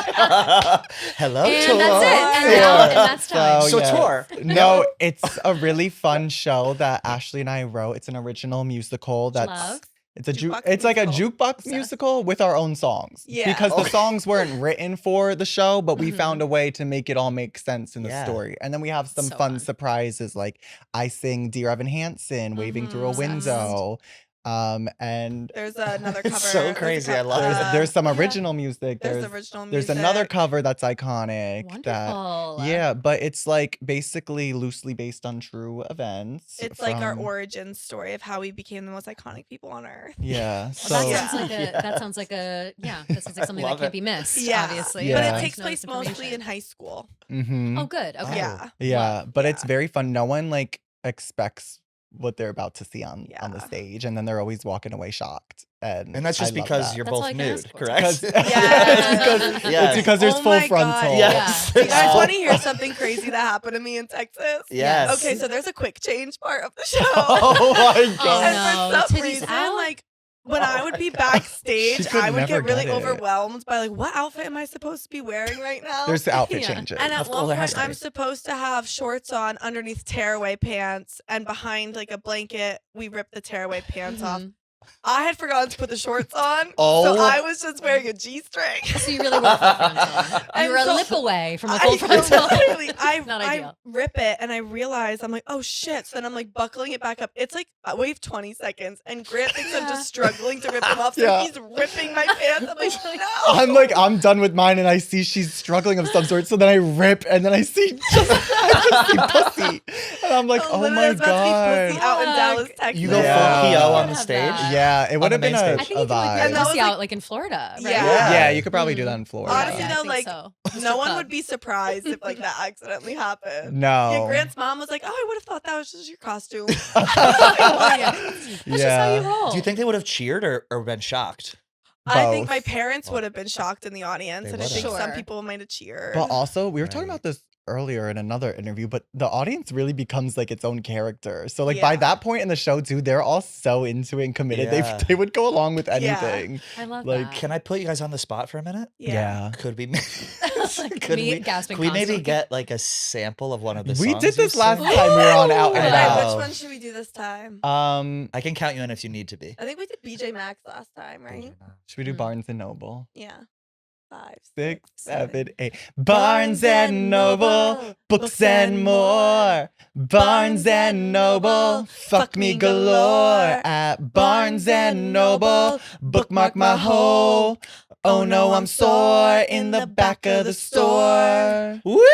Hello, And tour. that's it. And Yeah. now, and that's time. So yeah. tour. No, it's a really fun show that Ashley and I wrote. It's an original musical that's Love. it's a Jukebox it's like a musical. jukebox Obsessed. musical with our own songs. Yeah. Because the Okay. songs weren't written for the show, but we Mhm. found a way to make it all make sense in the Yeah. story. And then we have some So fun fun. surprises like I sing Dear Evan Hansen, Waving Through a Obsessed. Window. And There's another cover. It's so There's a crazy. I cover- love it. there's some yeah. original music. There's original There's music. another cover that's iconic. Wonderful. Yeah, but it's like basically loosely based on true events. It's like our from- origin story of how we became the most iconic people on earth. Yeah. Well, So that Yeah. sounds like a that sounds like a that sounds like something that Love can't it. be missed. Yeah. Obviously, Yeah. But Yeah. it takes No, place this mostly information. in high school. mhm. Oh, good. Okay. Yeah. Yeah, but it's Yeah. very fun. No one like expects what they're about to see on the Yeah. stage, and then they're always walking away shocked. And And that's just I love because that. you're That's all both I can nude, ask for. correct? Because Yes. it's because there's Oh full my God. frontal. Yes. Do you guys Oh. want to hear something crazy that happened to me in Texas? Yes. Okay, so there's a quick change part of the show. Oh my Oh, god. And no. for some Titties reason, out? like when I would be Oh God. backstage, She could I would never get really get it. overwhelmed by like, what outfit am I supposed to be wearing right now? There's the outfit Yeah. changes. And at Of course, one there has point, to I'm be. supposed to have shorts on underneath tearaway pants, and behind like a blanket, we rip the tearaway pants off. Mhm. I had forgotten to put the shorts on, Oh. so I was just wearing a G-string. So you really were full frontal. You And were a so lip away from a full frontal. Not I ideal. rip it and I realize I'm like, oh shit. So then I'm like buckling it back up. It's like wait 20 seconds, and Grant thinks I'm just struggling to rip them off, so Yeah. he's ripping my pants. I'm like, no. I'm like, I'm done with mine, and I see she's struggling of some sort. So then I rip, and then I see I just see pussy, and I'm like, oh Literally, I my was about to be pussy god. out in Fuck. Dallas, Texas. You go Yeah. full PO on Can't the have stage. that. Yeah, it would the have been main a, stage. I think a you can like vibe. wear And that was pussy like- out like in Florida, right? Yeah. Yeah, you could probably do that in Florida. Honestly, I though, think like, so. no one Club. would be surprised if like that accidentally happened. No. Yeah, Grant's mom was like, "Oh, I would have thought that was just your costume." Oh, yeah. That's just how you roll. Do you think they would have cheered or been shocked? I think Both. my parents would have been shocked in the audience, They and I think would've. some Sure. people might have cheered. But also, we were talking Right. about this earlier in another interview, but the audience really becomes like its own character. So like by Yeah. that point in the show too, they're all so into it and committed. Yeah. They would go along with Yeah. anything. I love Like, that. Can I put you guys on the spot for a minute? Yeah. Could we? Like could me we? gasping Could we maybe constantly. get like a sample of one of the We songs did you this last sing? time we were on Out All and right, About. which one should we do this time? I can count you in if you need to be. I think we did BJ Maxx last time, right? Should we do Mm. Barnes and Noble? Yeah. 5, 6, 7. 7, 8. Barnes and Noble, books and more. Barnes and Noble, fuck me galore. At Barnes and Noble, bookmark my hole. Oh no, I'm sore in the back of the store. Woo!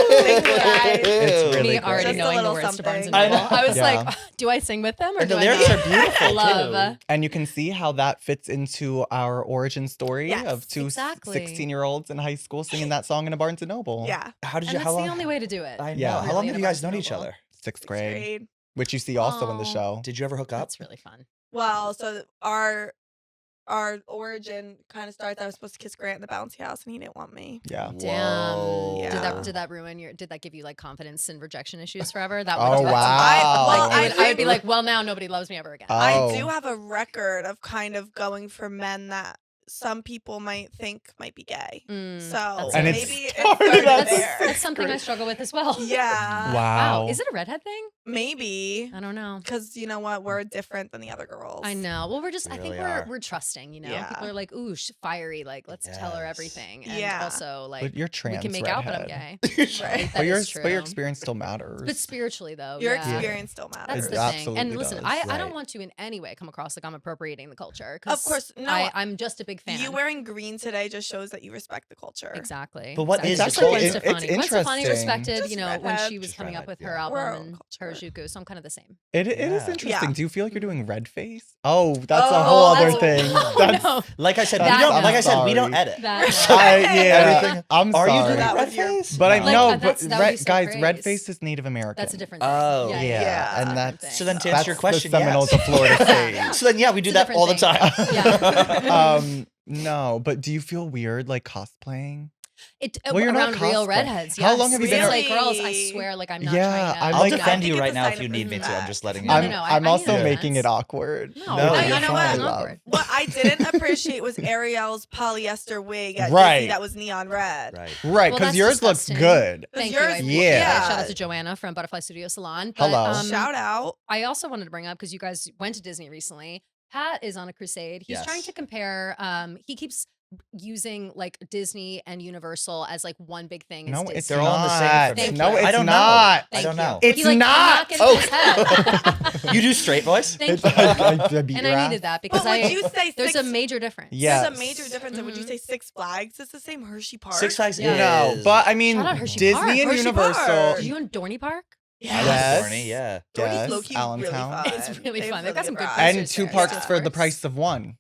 Thanks, guys. It's really me good. already Just a knowing the little words to Barnes and something. Noble. I was Yeah. like, do I sing with them or And do the I lyrics not? are beautiful Love. too. And you can see how that fits into our origin story Yes, of two exactly. 16-year-olds in high school singing that song in a Barnes and Noble. Yeah. How did And you? that's How the long? only way to do it. I know. Yeah. How long Really have in you a guys Barnes known and each Noble. other? Sixth Sixth grade, grade. which you see also in the Aw. show. Did you ever hook up? That's really fun. Well, so our origin kind of starts. I was supposed to kiss Grant in the bouncy house, and he didn't want me. Yeah. Damn. Whoa. Yeah. Did that ruin your? Did that give you like confidence and rejection issues forever? That Oh, would. wow. I would be think- like, well, now nobody loves me ever again. Oh. I do have a record of kind of going for men that some people might think might be gay. Mm, So that's And nice. it maybe it started started at there. That's something I struggle with as well. Yeah. Wow. Is it a redhead thing? Maybe. I don't know. Because you know what? We're different than the other girls. I know. Well, we're just. We I think really we're are. we're trusting. You know, Yeah. people are like, ooh, fiery. Like, let's tell her Yes. everything. And Yeah. also, like, But you're we trans, can make out, but I'm redhead. gay. Right. That is But your true. experience still matters. But spiritually, though, Your yeah. experience still matters. That's It the thing. absolutely And listen, does. I don't Right. want to in any way come across like I'm appropriating the culture. Of course, no. I'm just a big fan. You wearing green today just shows that you respect the culture. Exactly. But what exactly. is Just the like Gwen culture? Stefani. It's Gwen Stefani interesting. respected, Just you know, when redhead. she was Just coming up redhead, with her yeah. We're album our and culture. Harajuku, so I'm kind of the same. It is Yeah. interesting. Yeah. Do you feel like you're doing red face? Oh, that's a Oh, whole other that's- thing. Oh, That's, no. Like I said, we That- don't. I'm Like I said, we don't sorry. edit. That, So- yeah, Everything- I'm Are you sorry. doing That red with your- face? But I Like, know, that would be so guys, red praise. face is Native American. that's a different thing. Oh. yeah, Yeah, Yeah. and Different that's So then to thing. answer your that's question, the Seminoles yes. of Florida State. So then, yeah, we do It's a that all the different time. thing. Yeah. No, but do you feel weird like cosplaying? It Well, you're not around real cosplay. redheads. How yes. long have you been Real, a- like girls? I Really? swear, like I'm not Yeah, trying to. I'm I'll like- defend I you think right it's a now if sign you of need me to. I'm respect. just letting you No, know. no, no, I'm I also need making it defense. awkward. No, No, I, you're I know fine. what I'm Love. awkward. What I didn't appreciate was Ariel's polyester wig at Right. Disney that was neon red. Right. Right, Well, because that's yours looks disgusting. good. Thank yours- you. Yeah. Shout out to Joanna from Butterfly Studio Salon. But, Hello. Shout out. I also wanted to bring up because you guys went to Disney recently. Pat is on a crusade. He's trying Yes. to compare. He keeps using like Disney and Universal as like one big thing. is No, Disney. it's They're all the same for not. me. Thank No, you. it's I don't know. not. I Thank don't you. know. It's He, like, not. cannot get into his head. You do straight voice? Thank I you. beat And your I ass. needed that because But would you say there's Six, a major difference. Yeah. there's a Yes. major difference? And would you Mhm. say Six Flags is the same Hershey Park? Six Flags Yeah. No, is. but I mean, Shout out Hershey Disney Park. and Hershey Universal. Park. Are you in Dorney Park? Yeah. Yes. Dorney, yeah. Dorney's Yes, low-key Allentown. really fun. It's really They have fun. They've got some good rides. And posters two there. parks Yeah. for the price of one.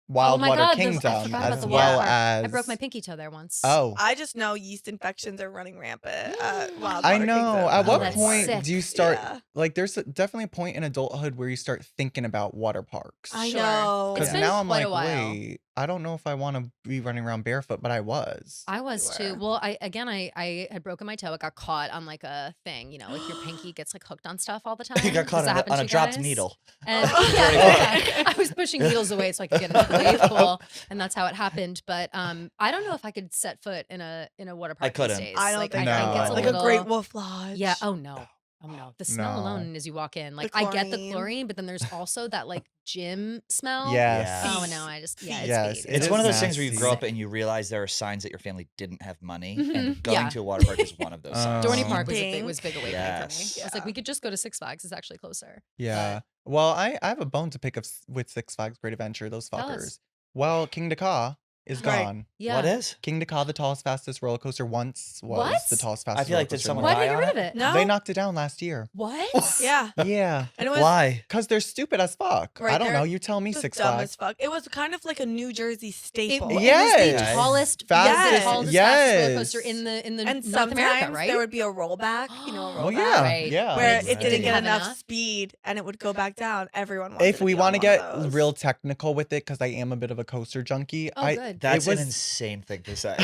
Wild my Water God, I Kingdom, forgot about as the well water park. as I broke my pinky toe there once. Oh, I just know yeast infections are running rampant at Wild I Water know. Kingdom. At Oh, what that's point sick. do you start? Yeah. Like, there's definitely a point in adulthood where you start thinking about water parks. I Sure. know. It's Because been now I'm quite like, a while. wait, I don't know if I want to be running around barefoot, but I was. I was You too. were. Well, I had broken my toe. It got caught on like a thing, you know, like your pinky gets like hooked on stuff all the time. You got Does caught that on happen a to you dropped guys? needle. And Dirty yeah, I was pushing needles away so I could get into the wave pool, and that's how it happened. But I don't know if I could set foot in a water park couldn't. these days. I don't like, think I I would. would. it's Like little, a Great Wolf Lodge. Yeah. Oh no. Oh no, the smell No. alone as you walk in. Like I get the chlorine. chlorine, but then there's also that like gym smell. Yes. Oh Feet. no, I just yeah, Feet. it's Yes, feet. it It's is one of those things where you grow nasty. up and you realize there are signs that your family didn't have money, Mhm. and going Yeah. to a water park is one of those signs. Dorney Oh. Park was Pink. was big awakening for me. Yes. I was like, we could just go to Six Flags. It's actually closer. Yeah. Well, I have a bone to pick with Six Flags Great Adventure, those Tell us. fuckers. Well, King Dakar is Right. gone. Yeah. What is? King Dakar, the tallest, fastest roller coaster, once was What? the tallest, I fastest feel roller like did coaster in someone the Why world. did you die get on rid of it? No. They knocked it down last year. What? Yeah. Yeah. And it was Why? Because they're stupid as fuck. Right, I don't they're know. You tell me, just Six dumb Flags. as fuck. It was kind of like a New Jersey It, staple. it was Yes. the tallest, Fastest- the tallest, fastest roller coaster yes. in the And North sometimes America, right? there would be a rollback, a rollback. Well, yeah. Right. Yeah. Where Right. it didn't get Have enough enough? speed and it would go back down. Everyone wanted If to we be want to on one get of those. real technical with it, because I am a bit of a coaster junkie, Oh, good. That's it was an insane thing to say.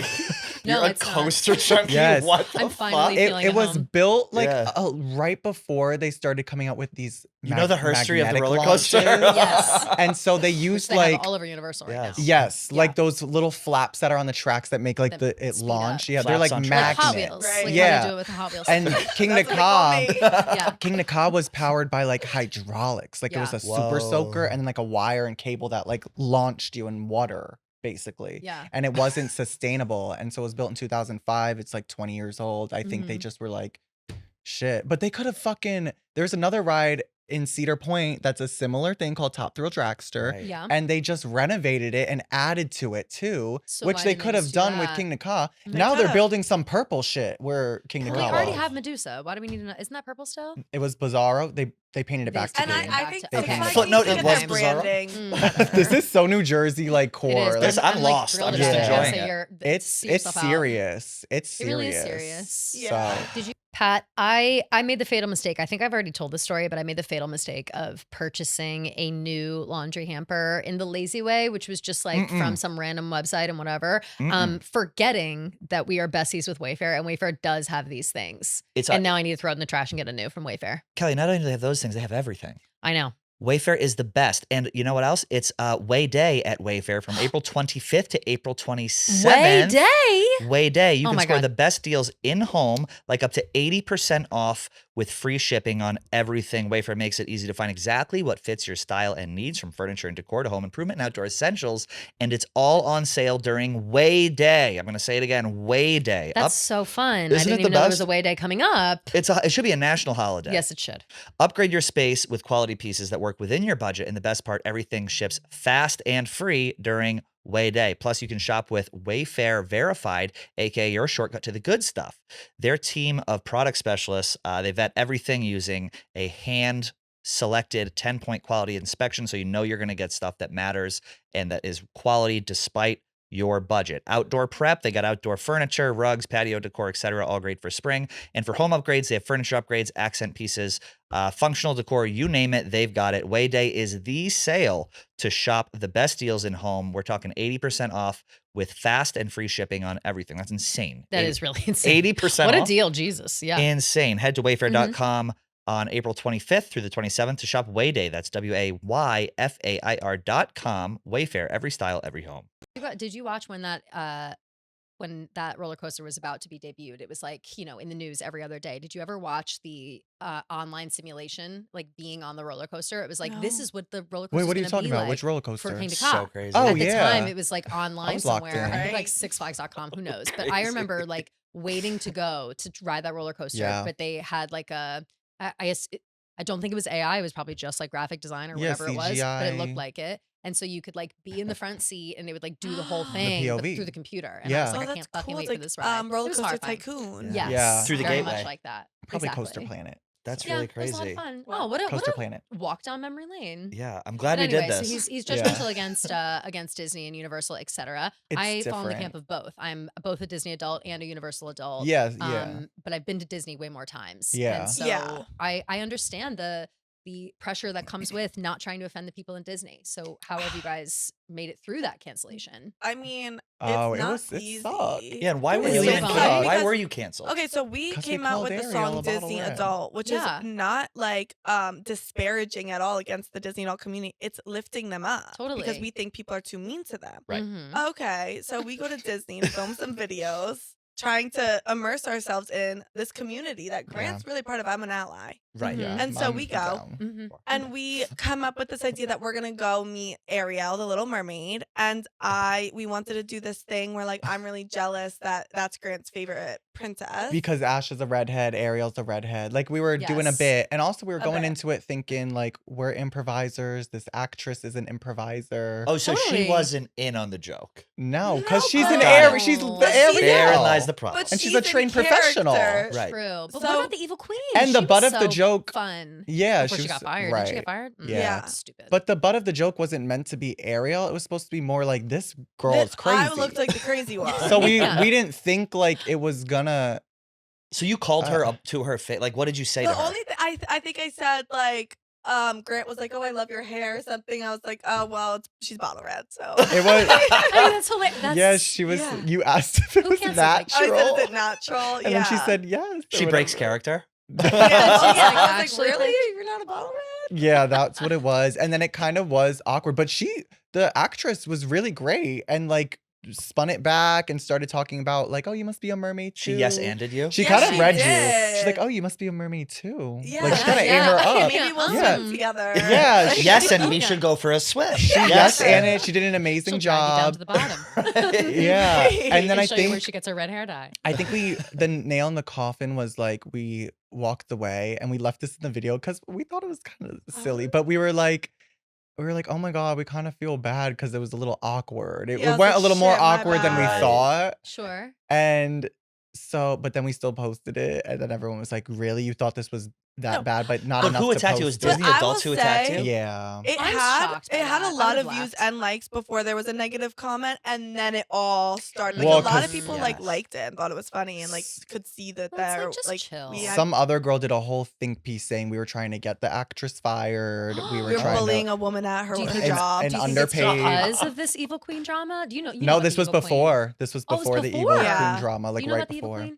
No, You're a it's not. coaster junkie. Yes. What the I'm finally fuck? feeling it at was home. built like Yeah. right before they started coming out with these. You know the history of the magnetic roller coaster? launches? Yes. And so they Which used they like have all over Universal right Yes. now. yes, Yeah. like those little flaps that are on the tracks that make like That the it speed launch. up. Yeah, they're Flaps like on Like tracks. Hot magnets. Wheels. Right. Like Yeah. how they do it with the Hot Wheels. And King That's what they call Dakar, me. yeah. King Dakar was powered by like hydraulics. Like there was Yeah. a super soaker Whoa. and then like a wire and cable that like launched you in water, basically. Yeah. And it wasn't sustainable. And so it was built in 2005. It's like 20 years old. I think they Mhm. just were like, shit. But they could have there's another ride in Cedar Point that's a similar thing called Top Thrill Dragster. Right. Yeah. And they just renovated it and added to it too, So which why they didn't could they have just do done with that? King Dakar. They Now they're could've. building some purple shit where King Well, Dakar we already was. have Medusa. Why do we need to? Isn't that purple still? It was Bizarro. They painted it They back still to And painted green. it I back think to- Six okay. Flags Footnote, needs to it get was that Bizarro. branding. Mm. This is so New Jersey like core. It is. like, This- I'm like, lost. thrilled I'm to just death enjoying that it. you're- it's see it's yourself out. serious. It's It serious. really is serious. Yeah. So Did you, Pat? I made the fatal mistake. I think I've already told the story, but I made the fatal mistake of purchasing a new laundry hamper in the lazy way, which was just like from some random website and whatever. Forgetting that we are besties with Wayfair, and Wayfair does have these things. It's And now I need to throw it in the trash and get a new from Wayfair. Kelly, not only do they have those things, they have everything. I know. Wayfair is the best. And you know what else? It's Way Day at Wayfair from April 25th to April 27th. Way day. Way Day. You Oh can my score God. the best deals in home, like up to 80% off with free shipping on everything. Wayfair makes it easy to find exactly what fits your style and needs, from furniture and decor to home improvement and outdoor essentials. And it's all on sale during Way Day. I'm going to say it again, Way Day. That's so fun. I Isn't it didn't the even know there was best? a Way Day coming up. It should be a national holiday. Yes, it should. Upgrade your space with quality pieces that work within your budget. And the best part, everything ships fast and free during Way Day. Plus, you can shop with Wayfair Verified, aka your shortcut to the good stuff. Their team of product specialists, they vet everything using a hand selected 10-point quality inspection, so you know you're going to get stuff that matters and that is quality despite your budget. Outdoor prep, they got outdoor furniture, rugs, patio decor, etc., all great for spring. And for home upgrades, they have furniture upgrades, accent pieces, functional decor, you name it, they've got it. Way Day is the sale to shop the best deals in home. We're talking 80% off with fast and free shipping on everything. That's insane. That is really insane. 80% What a off? deal, Jesus. Yeah. Insane. Head to wayfair.com on April 25th through the 27th to shop Way Day. That's WAYFAIR.com. Wayfair, every style, every home. Did you watch when that roller coaster was about to be debuted? It was like, in the news every other day. Did you ever watch the online simulation, like being on the roller coaster? It was like, this No. is what the roller coaster wait, is what are you gonna talking be about? like Which roller for coaster? King So Dakar. crazy. Oh, At the yeah. time, it was like online was locked somewhere. in. I think like Right. sixflags.com, who knows? But I remember like waiting to go to ride that roller coaster, Yeah. but they had like I don't think it was AI. It was probably just like graphic design or Yeah, whatever it was, but it looked CGI. like it. And so you could like be in the front seat and it would like do the whole The thing POV. through the computer. And I Yeah. was like, Oh, I that's can't fucking cool. wait It's for like this ride. Roller It was Coaster horrifying. Tycoon. Yes. Yeah. Through the very gateway. much like that. Probably Exactly. Coaster Planet. That's Yeah, really it was a lot crazy. of fun. Wow. Oh, what a Coaster Planet. walk down memory lane. Yeah, I'm glad But we anyway, did so this. he's Yeah. judgmental against Disney and Universal, etc. It's I fall in the different. camp of both. I'm both a Disney adult and a Universal adult. Yeah, yeah. But I've been to Disney way more times. Yeah. And so Yeah. I understand the pressure that comes with not trying to offend the people in Disney. So how have you guys made it through that cancellation? I mean, it's Oh, it not was- it easy. sucked. Yeah, and why It were was you so even fun. Why Because- were you canceled? Okay, so we 'Cause they came out called with the Ariel song a bottle Disney red. Adult, which Yeah. is not like disparaging at all against the Disney adult community. It's lifting them up. Because Totally. we think people are too mean to them. Right. Mhm. Okay, so we go to Disney to film some videos. trying to immerse ourselves in this community that Grant's really part of. I'm an ally. Right. Mhm. Yeah, And so I'm we go. down. Mhm. And we come up with this idea that we're gonna go meet Ariel, the Little Mermaid, and we wanted to do this thing where like I'm really jealous that that's Grant's favorite princess. Because Ash is a redhead, Ariel's a redhead. Like we were doing a Yes. bit, and also we were A going bit. into it thinking like we're improvisers. This actress is an improviser. Oh, so Totally. she wasn't in on the joke. No, because she's No, an but- Ariel. She's the But she's- Ariel. Therein lies the problem. But And she's she's a trained in professional. character. Right. True. But So- what about the evil queen? And the She butt was of the so joke- fun. Yeah, Before she got fired. Didn't she get fired? Yeah. Stupid. But the butt of the joke wasn't meant to be Ariel. It was supposed to be more like this girl is crazy. I looked like the crazy one. So we Yeah. we didn't think like it was gonna. So you called her Uh, up to her face. Like, what did you say to the her? only I think I said like Grant was like, "Oh, I love your hair" or something. I was like, "Oh, well, she's bottle red." So It was. I mean, that's hilarious. That's, Yes, she was. yeah. You asked if it Who was can't say like- I natural, said, "Is it natural?" and then she said yes. or She breaks whatever. character. Yeah, She's I was like, actually "Really? like- You're not a bottle red?" Yeah, that's what it was. And then it kind of was awkward. But the actress was really great and like spun it back and started talking about like, oh, you must be a mermaid too. She yes-anded you. She Yeah, kind of she read you. did. She's like, oh, you must be a mermaid too. Yeah, Like she kind of yeah. ate her Okay, up. Maybe we'll Yeah. swim together. Yeah, she- Yes, and we Yeah. should go for a swish. She yes, and it. She did an amazing She'll drag you down job. to the bottom. Yeah, and then I show you where think she gets her red hair dye. I think the nail in the coffin was like we walked away and we left this in the video because we thought it was kind of silly, but we were like, oh my god, we kind of feel bad because it was a little awkward. It Yeah, I was went like, a little more "Shit, my awkward than we bad." thought, Sure. and so but then we still posted it, and then everyone was like, really, you thought this was that No. bad, but not But enough who to attacked you? It was post it. Disney But I adults will who attacked say- you? Yeah. It I'm had shocked by it had that. a I lot would've of views laughed. and likes before there was a negative comment, and then it all started. Like Well, a lot of 'cause- people yes. like liked it and thought it was funny and like could see that Well, it's like, they're just like chill. we had- Some other girl did a whole think piece saying we were trying to get the actress fired. We we were were trying bullying to. a woman at her Do you think it's- job. and Do you think it's underpaid. because of this evil queen drama? Do you know? You know No, about this the was evil queen. before. This was Oh, it was before the evil before? queen Yeah. drama, like Do you know right about the evil before. queen?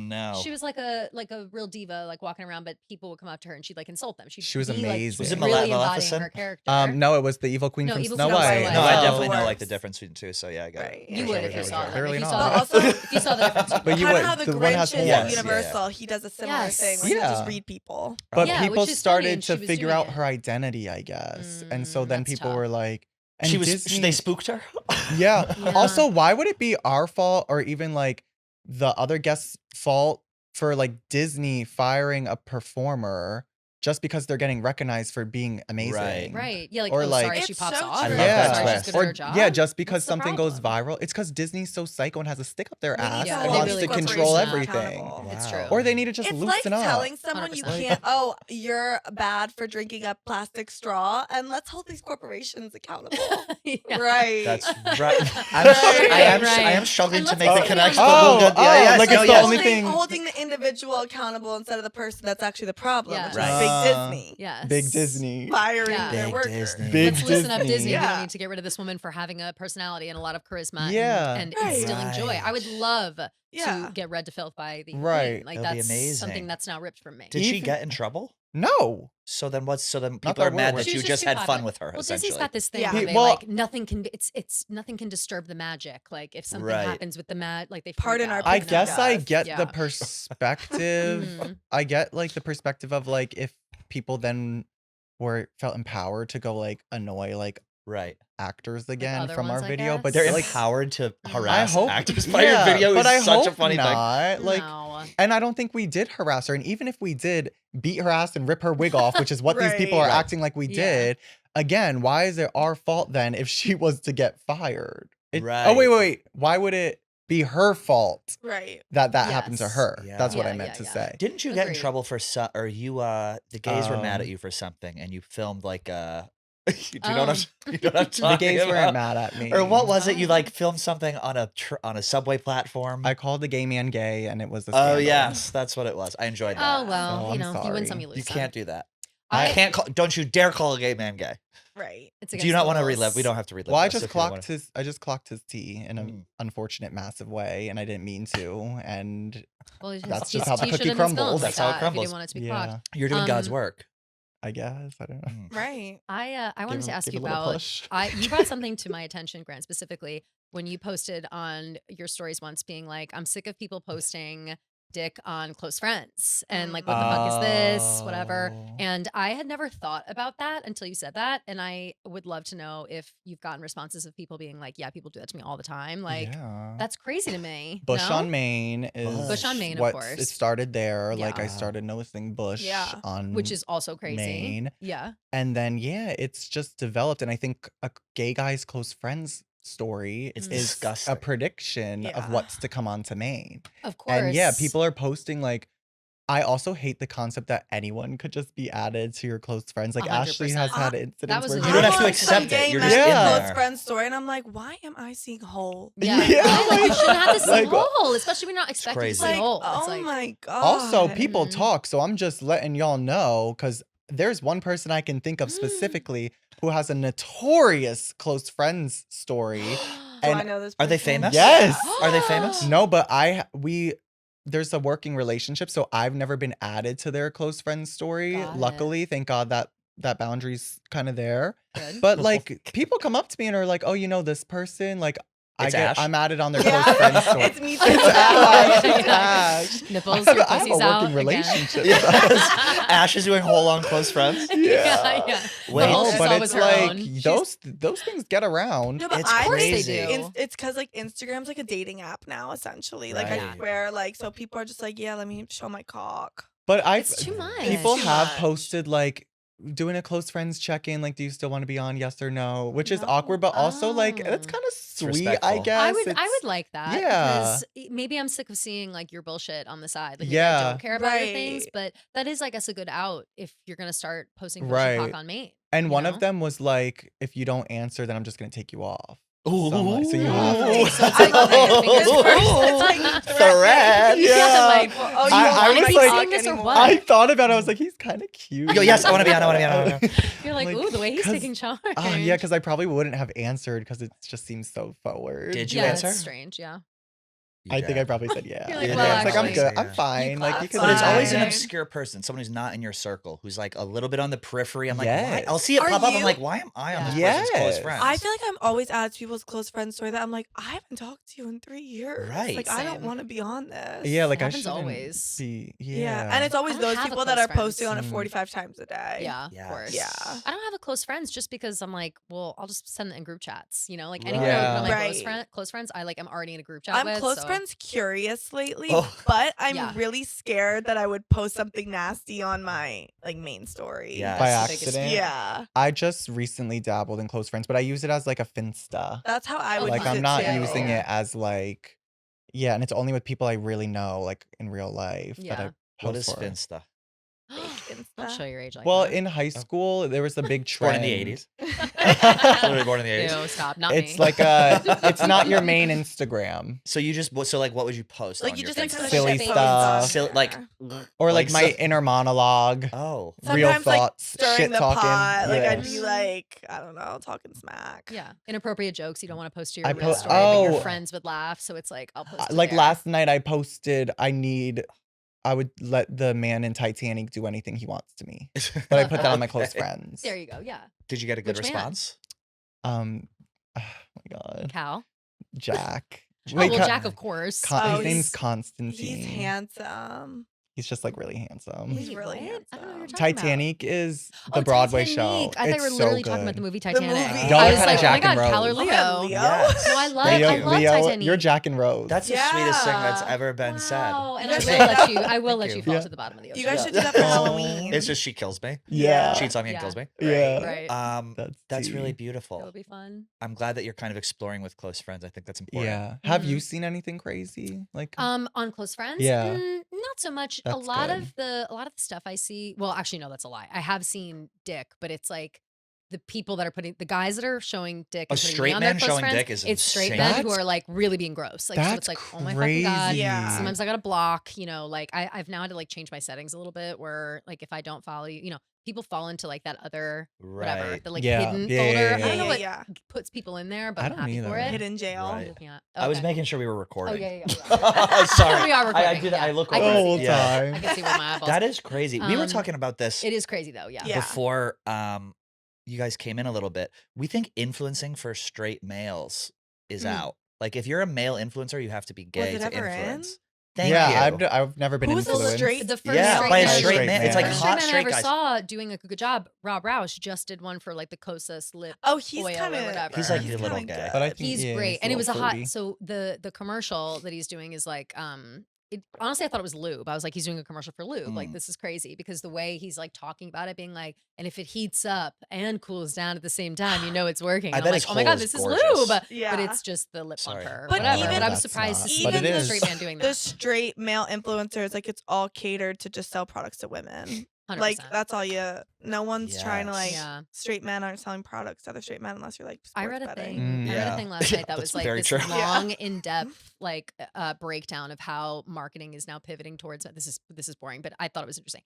No. She was like a real diva, like walking around, but people would come up to her and she'd like insult them. She'd She was be, like, amazing. Was it really embodying Maleficent? her character. No, it was the evil queen No, from Evil Snow Queen from Snow White. White. No, I Oh, definitely know worse. like the difference between the two. So yeah, I got Right. it. You Yeah, would sure, if you sure, saw sure. them. Clearly If you not. saw But the, also- if you saw the difference. But Kind you of would- how the the one Grinch has is yes, at yeah. Universal. He does a similar Yes. thing where he Yeah. just read people. But Yeah, people which is funny, started and she to was figure doing out it. her identity, I guess. And so then That's people tough. were like, and She was. Disney, They spooked her. yeah. Yeah. Also, why would it be our fault or even like the other guests' fault for like Disney firing a performer just because they're getting recognized for being amazing? Right. Yeah, like, Or, oh, like- sorry, she It's pops so off. I or, love like, that sorry, twist. she's good at her Or job. yeah, just because What's the something goes problem? viral, it's because Disney's so psycho and has a stick up their Yeah, ass Yeah, and they wants really to do. control Corporations everything. accountable. It's Wow. true. Or they need to just It's loosen like up. telling someone you 100%. can't. Oh, you're bad for drinking a plastic straw, and let's hold these corporations accountable. Yeah. Right. That's right. Right, I am right. struggling And to let's make be the honest. connection. Oh, but we'll oh, yes, like no, it's the yes. only thing- holding the individual accountable instead of the person that's actually the problem, Yeah. which Right. is Big Disney Yes. Big Disney. firing Yeah. their Big workers. Disney. Big Let's listen up, Disney. Disney. We Yeah. don't need to get rid of this woman for having a personality and a lot of charisma Yeah. and Right. instilling joy. I would love Yeah. to get read to filth by the Right. queen. Like That'd be that's amazing. something that's now ripped from me. Did she Even- get in trouble? No. So then what's? So then Not people that are we're mad aware. that She you was just too had popular. fun with her. Well, essentially. Disney's got this thing Yeah. where He- they well- like nothing can be, it's nothing can disturb the magic. Like if something Right. happens with the like they freak Pardon our out. I Pixar guess I does. get Yeah. the perspective. Mhm. I get like the perspective of like if people then felt empowered to go like annoy like right. actors again other from our ones, I video, guess? but They're like empowered to I harass hope actors by your video. but I Is such a hope funny thing. not. Like, No. and I don't think we did harass her. And even if we did beat her ass and rip her wig off, which is what these people are Right. acting like we Yeah. did, again, why is it our fault then if she was to get fired? Oh, Right. wait. Why would it be her fault Right. that happened to Yes. her? Yeah. That's what I Yeah, meant yeah, to yeah. say. Didn't you get in Agreed. trouble for or you the gays were mad at Um, you for something and you filmed like do you know what I'm you know what I'm The talking gays about? weren't mad at me. Or what was it? You Oh. like filmed something on a subway platform? I called the gay man gay, and it was a Oh scandal. yes, that's what it was. I enjoyed that. Oh well, So you I'm know, you win some, sorry. you lose You some. can't do that. I I can't call. Don't you dare call a gay man gay. Right. It's Do you against not the want to rules. relive? We don't have to relive. Well, I this just if you don't clocked wanna- his tea in an Mm. unfortunate, massive way, and I didn't mean to. And Well, That's just how the he cookie shouldn't have spilled crumbles. like That's how it that if crumbles. He didn't want it to be yeah, clogged. You're doing God's Um, work. I guess I don't know. Mm. Right. I wanted to ask Give you a little about. push. You brought something to my attention, Grant, specifically when you posted on your stories once being like, I'm sick of people posting dick on close friends and like, what the fuck is this? Whatever. Oh. And I had never thought about that until you said that. And I would love to know if you've gotten responses of people being like, yeah, people do that to me all the time. Like, Yeah. that's crazy to me. Bush no? on Maine is Bush on Maine, of what course. it started there. Like I Yeah. started noticing Bush Yeah. on Which is also crazy. Maine. Yeah. And then it's just developed. And I think a gay guy's close friends story It's is disgusting. a prediction of Yeah. what's to come onto Maine. Of course. And yeah, people are posting like I also hate the concept that anyone could just be added to your close friends. Like Ashley 100%. has had incidents was where a- You don't have to I accept some gay it. You're men just in Yeah. close there. friend story, and I'm like, why am I seeing whole? Yeah. Yeah, Right? Like, you shouldn't have to see like, whole, especially when you're not expecting to crazy. see Like, whole. oh It's like, my god. Also, people Mhm. talk, so I'm just letting y'all know because there's one person I can think of specifically who has a notorious close friends story. Do and I know this? Are they person? famous? Yes. Are they famous? No, but there's a working relationship, so I've never been added to their close friends story. Got it. Luckily, thank God that boundary's kind of there. good. But like people come up to me and are like, "Oh, you know this person?" Like It's Ash? I'm added on their Yeah. close friends story. It's me too. It's Ash. Yeah. It's Ash. Nipples, I your have a pussy's out working again. relationship. Yes. Ash is doing whole on close friends. Yeah. Wait, The whole No, show but was it's her like own. those things get around. No, but It's I course they crazy. do. It's because like Instagram's like a dating app now, essentially. Like I Right. swear, like so people are just like, yeah, let me show my cock. But It's too much. people It's too have much. posted like doing a close friends check-in, like, do you still want to be on? Yes or no? Which is No. awkward, but also like that's Oh. kind of sweet, I respectful. guess. I It's- would like that. Yeah. Because maybe I'm sick of seeing like your bullshit on the side. Like maybe Yeah. I don't care about your things, Right. but that is, I guess, a good out if you're gonna start posting bullshit Right. talk on Maine. And you one know? of them was like, if you don't answer, then I'm just gonna take you off. Ooh. So I'm like, so you have to. Ooh. So it's like, okay, fingers crossed. It's like Threat. Yeah. like, oh, you I- don't I want was to be like- talk seeing this or anymore. what? I thought about it. I was like, he's kind of cute. Yo, yes, I wanna be on, I wanna be on, I wanna be You're like, Like, ooh, the way he's 'cause- taking charge. Yeah, because I probably wouldn't have answered because it just seems so forward. Did you yeah, answer? it's strange. Yeah. I think I probably said yeah. You're like, well, Yeah, it's like I'm actually, good. yeah. I'm fine. Like you can. But it's do always that. an Fine. obscure person, someone who's not in your circle, who's like a little bit on the periphery. I'm like, why? Yes. I'll see it Are pop up. I'm you- like, why am I on this Yeah. person's close Yes. friends? I feel like I'm always added to people's close friends story that I'm like, I haven't talked to you in 3 years. Right. Like I don't Same. want to be on this. Yeah, like I happens shouldn't always. be. Yeah. And it's I always don't those have a people that close are posting on it friends. 45 times a day. Yeah, Yes. of course. Yeah. I don't have a close friends just because I'm like, well, I'll just send it in group chats. You know, like anyone Right. I would put on my Right. close friends, I like I'm already in a group chat I'm with. close so. friends curious lately, Oh. but I'm Yeah. really scared that I would post something nasty on my like main story. Yeah. by That's the biggest accident. fear. Yeah. I just recently dabbled in close friends, but I use it as like a Finsta. That's how I would Like use I'm it not too. using Yeah. it as like, yeah, and it's only with people I really know, like in real life, that Yeah. I What post is for. Finsta? Don't Insta. show your age like Well, that. in high school, there was a big Born trend. in the 80s. Literally born in the 80s. Ew, stop. Not It's me. like it's not your main Instagram. So you just so like what would you post? Like on you your just like Finsta? kind of Silly shit stuff. post on Like there. Or like, Like my so- inner monologue, oh. real Sometimes, like, thoughts, stirring shit the talking. pot. Like I'd Yes. be like, I don't know, talking smack. yeah, inappropriate jokes you don't want to post to your I real po- story, but your oh. friends would laugh. So it's like I'll post. it Like there. last night I posted I would let the man in Titanic do anything he wants to me. But I put that on my close Okay. friends. There you go. Yeah, Did you get a good Which man? response? Oh my god. Cal. Jack. Oh, Wait, well, Ca- Jack, of course. His Oh, name's he's- Constantine. He's handsome. He's just like really handsome. He's Wait, really what? I don't know what you're handsome. talking about. Titanic is Oh, the Broadway show. Titanic. I thought It's we were so literally talking about the good. movie The Titanic. movie. Y'all I are was kinda like, Jack oh my and god, Cal or Rose. Leo. Okay, Leo. Yes. No, I love Leo, Titanic. you're Jack and Rose. That's the sweetest thing that's Yeah. ever been said. Wow, and You I guys will should- let you. I will Thank let you you. fall Yeah. to the bottom of the ocean. You guys Yeah. should do that for Oh. Halloween. It's just she kills me. Yeah. Cheats on me and Yeah. kills me. Yeah. Right. That's tea. really That beautiful. would be fun. I'm glad that you're kind of exploring with close friends. I think that's important. Yeah. Have you Mhm. seen anything crazy? Like On close friends, Yeah. not so much. A That's lot good. of the stuff I see. Well, actually, no, that's a lie. I have seen dick, but it's like the people that are putting the guys that are showing dick. A And putting me straight on their man close showing friends, dick is it's straight insane. men who That's- are like really being gross. Like so, it's that's like oh my fucking god. crazy. Yeah. Sometimes I gotta block. You know, like I've now had to like change my settings a little bit. Where like if I don't follow you, you know, people fall into like that other whatever Right. the like Yeah. hidden Yeah, folder. yeah, I don't know yeah. what yeah. puts people in there, but I I'm don't happy for either. it. Hidden jail. Right. Looking at- I was okay. making sure we were Oh recording. yeah, yeah. Sorry. We are I recording, did. yeah. I look I over. can the see whole Yeah. time. I can see where my eyeballs. That is crazy. We were Um, talking about this It is crazy though. Yeah. Yeah. before you guys came in a little bit. We think influencing for straight males is out. Like if you're a male influencer, you have to be gay it to ever in? influence. Thank yeah, you. I've never been Who's the influenced. straight? The first Yeah, straight by a man. straight man. It's like man. The hot first straight man I straight ever guys. saw doing a good job, Rob Roush, just did one for like the Kosas lip Oh, he's oil kind or of. whatever. He's like he's a little kinda gay. good. But I think He's yeah, great, he's and it was a little hot. fruity. So the commercial that he's doing is like honestly, I thought it was lube. I was like, he's doing a commercial for lube. Like this is crazy because the way he's like talking about it, being like, and if it heats up and cools down at the same time, you know it's working. I I'm bet like, his oh my hole god, is this is gorgeous. lube. But Yeah. it's just the lip Sorry. plumper, But whatever. even- But I was That's surprised not- to see but it a is. straight man doing The that. straight male influencers, like it's all catered to just sell products to women. 100%. Like that's all you. No one's trying to like. Yeah. Straight men aren't selling products to other straight men unless you're like. I read a sports betting. thing. I read Yeah. a thing last night that That's was like very this true. long, in-depth like breakdown of how marketing is now pivoting towards. This is boring, but I thought it was interesting.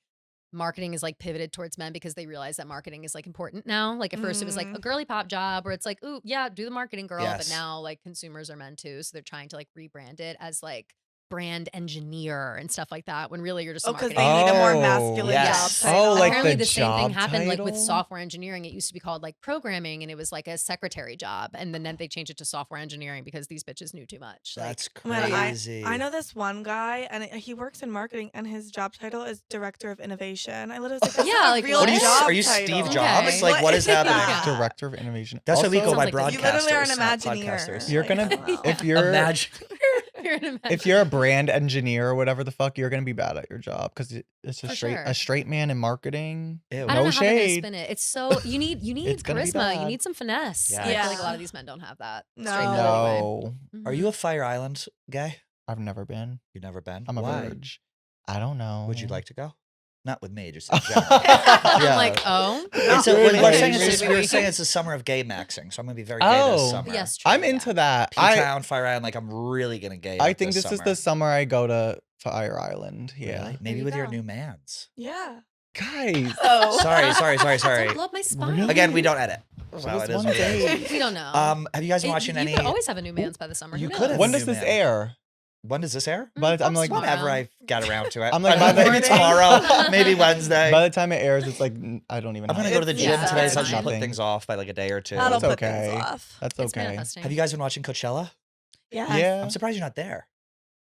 Marketing is like pivoted towards men because they realize that marketing is like important now. Like at first it was like a girly pop job where it's like, ooh, yeah, do the marketing, girl. But Yes. now like consumers are men too, so they're trying to like rebrand it as like brand engineer and stuff like that. When really you're just a Oh, because marketing. they need a more Oh, masculine yes. job title. Oh, like Apparently the the same thing job happened like with title? software engineering. It used to be called like programming and it was like a secretary job. And then they changed it to software engineering because these bitches knew too much. Like, That's Man, crazy. I know this one guy, and he works in marketing, and his job title is director of innovation. I literally was like, that's Yeah, not a like, real what? job Are you title. Steve Okay. Jobs? Like, what What is is happening? that? Director of innovation. That's what we Also, go by Sounds like You broadcasters. literally are an not Imagineer. podcasters. You're Like, I gonna don't know. if you're Imagine. you're an if you're a brand engineer or whatever the fuck, you're gonna be bad at your job because it's For a sure. straight man in marketing. Ew. I don't No know how they're gonna shade. spin it. It's so you need It's gonna be charisma. You bad. need some finesse. Yeah. And I feel like a Yeah. lot of these men don't have that. No. Straight men anyway. No, Are you a Fire Island guy? I've never been. You've never been? I'm a Why? verge. I don't know. Would you like to go? Not with me, just in general. I'm Yeah. like, oh, It's a, You're we're like- saying Maybe we're saying it's the summer of gay maxing, so I'm gonna be very gay this Oh. summer. yes, true, I'm yeah. into that. P-Town, Fire Island, like I'm really gonna gay. I up think this is summer. the summer I go to Fire Island. Yeah, Really? Maybe you with your go. new mans. Yeah. guys. Oh. Sorry. Don't blow up my spine. Really? Again, we don't edit. What So was it is one what it is. day? We don't know. Have you guys been Hey, watching you any? could always have a new man's by the summer. You Who could have knows? When new does this man. air? When does this air? But I'm like, tomorrow. Whenever I get around to it. I'm like, I don't know, by the- maybe tomorrow, maybe Wednesday. by the time it airs, it's like I don't even. I'm know. gonna go to the It's- gym yeah, today, it's so I should put nothing. things off by like a day or two. That'll That's put things okay. off. That's It's okay. manifesting. Have you guys been watching Coachella? Yeah. Yeah, I'm surprised you're not there.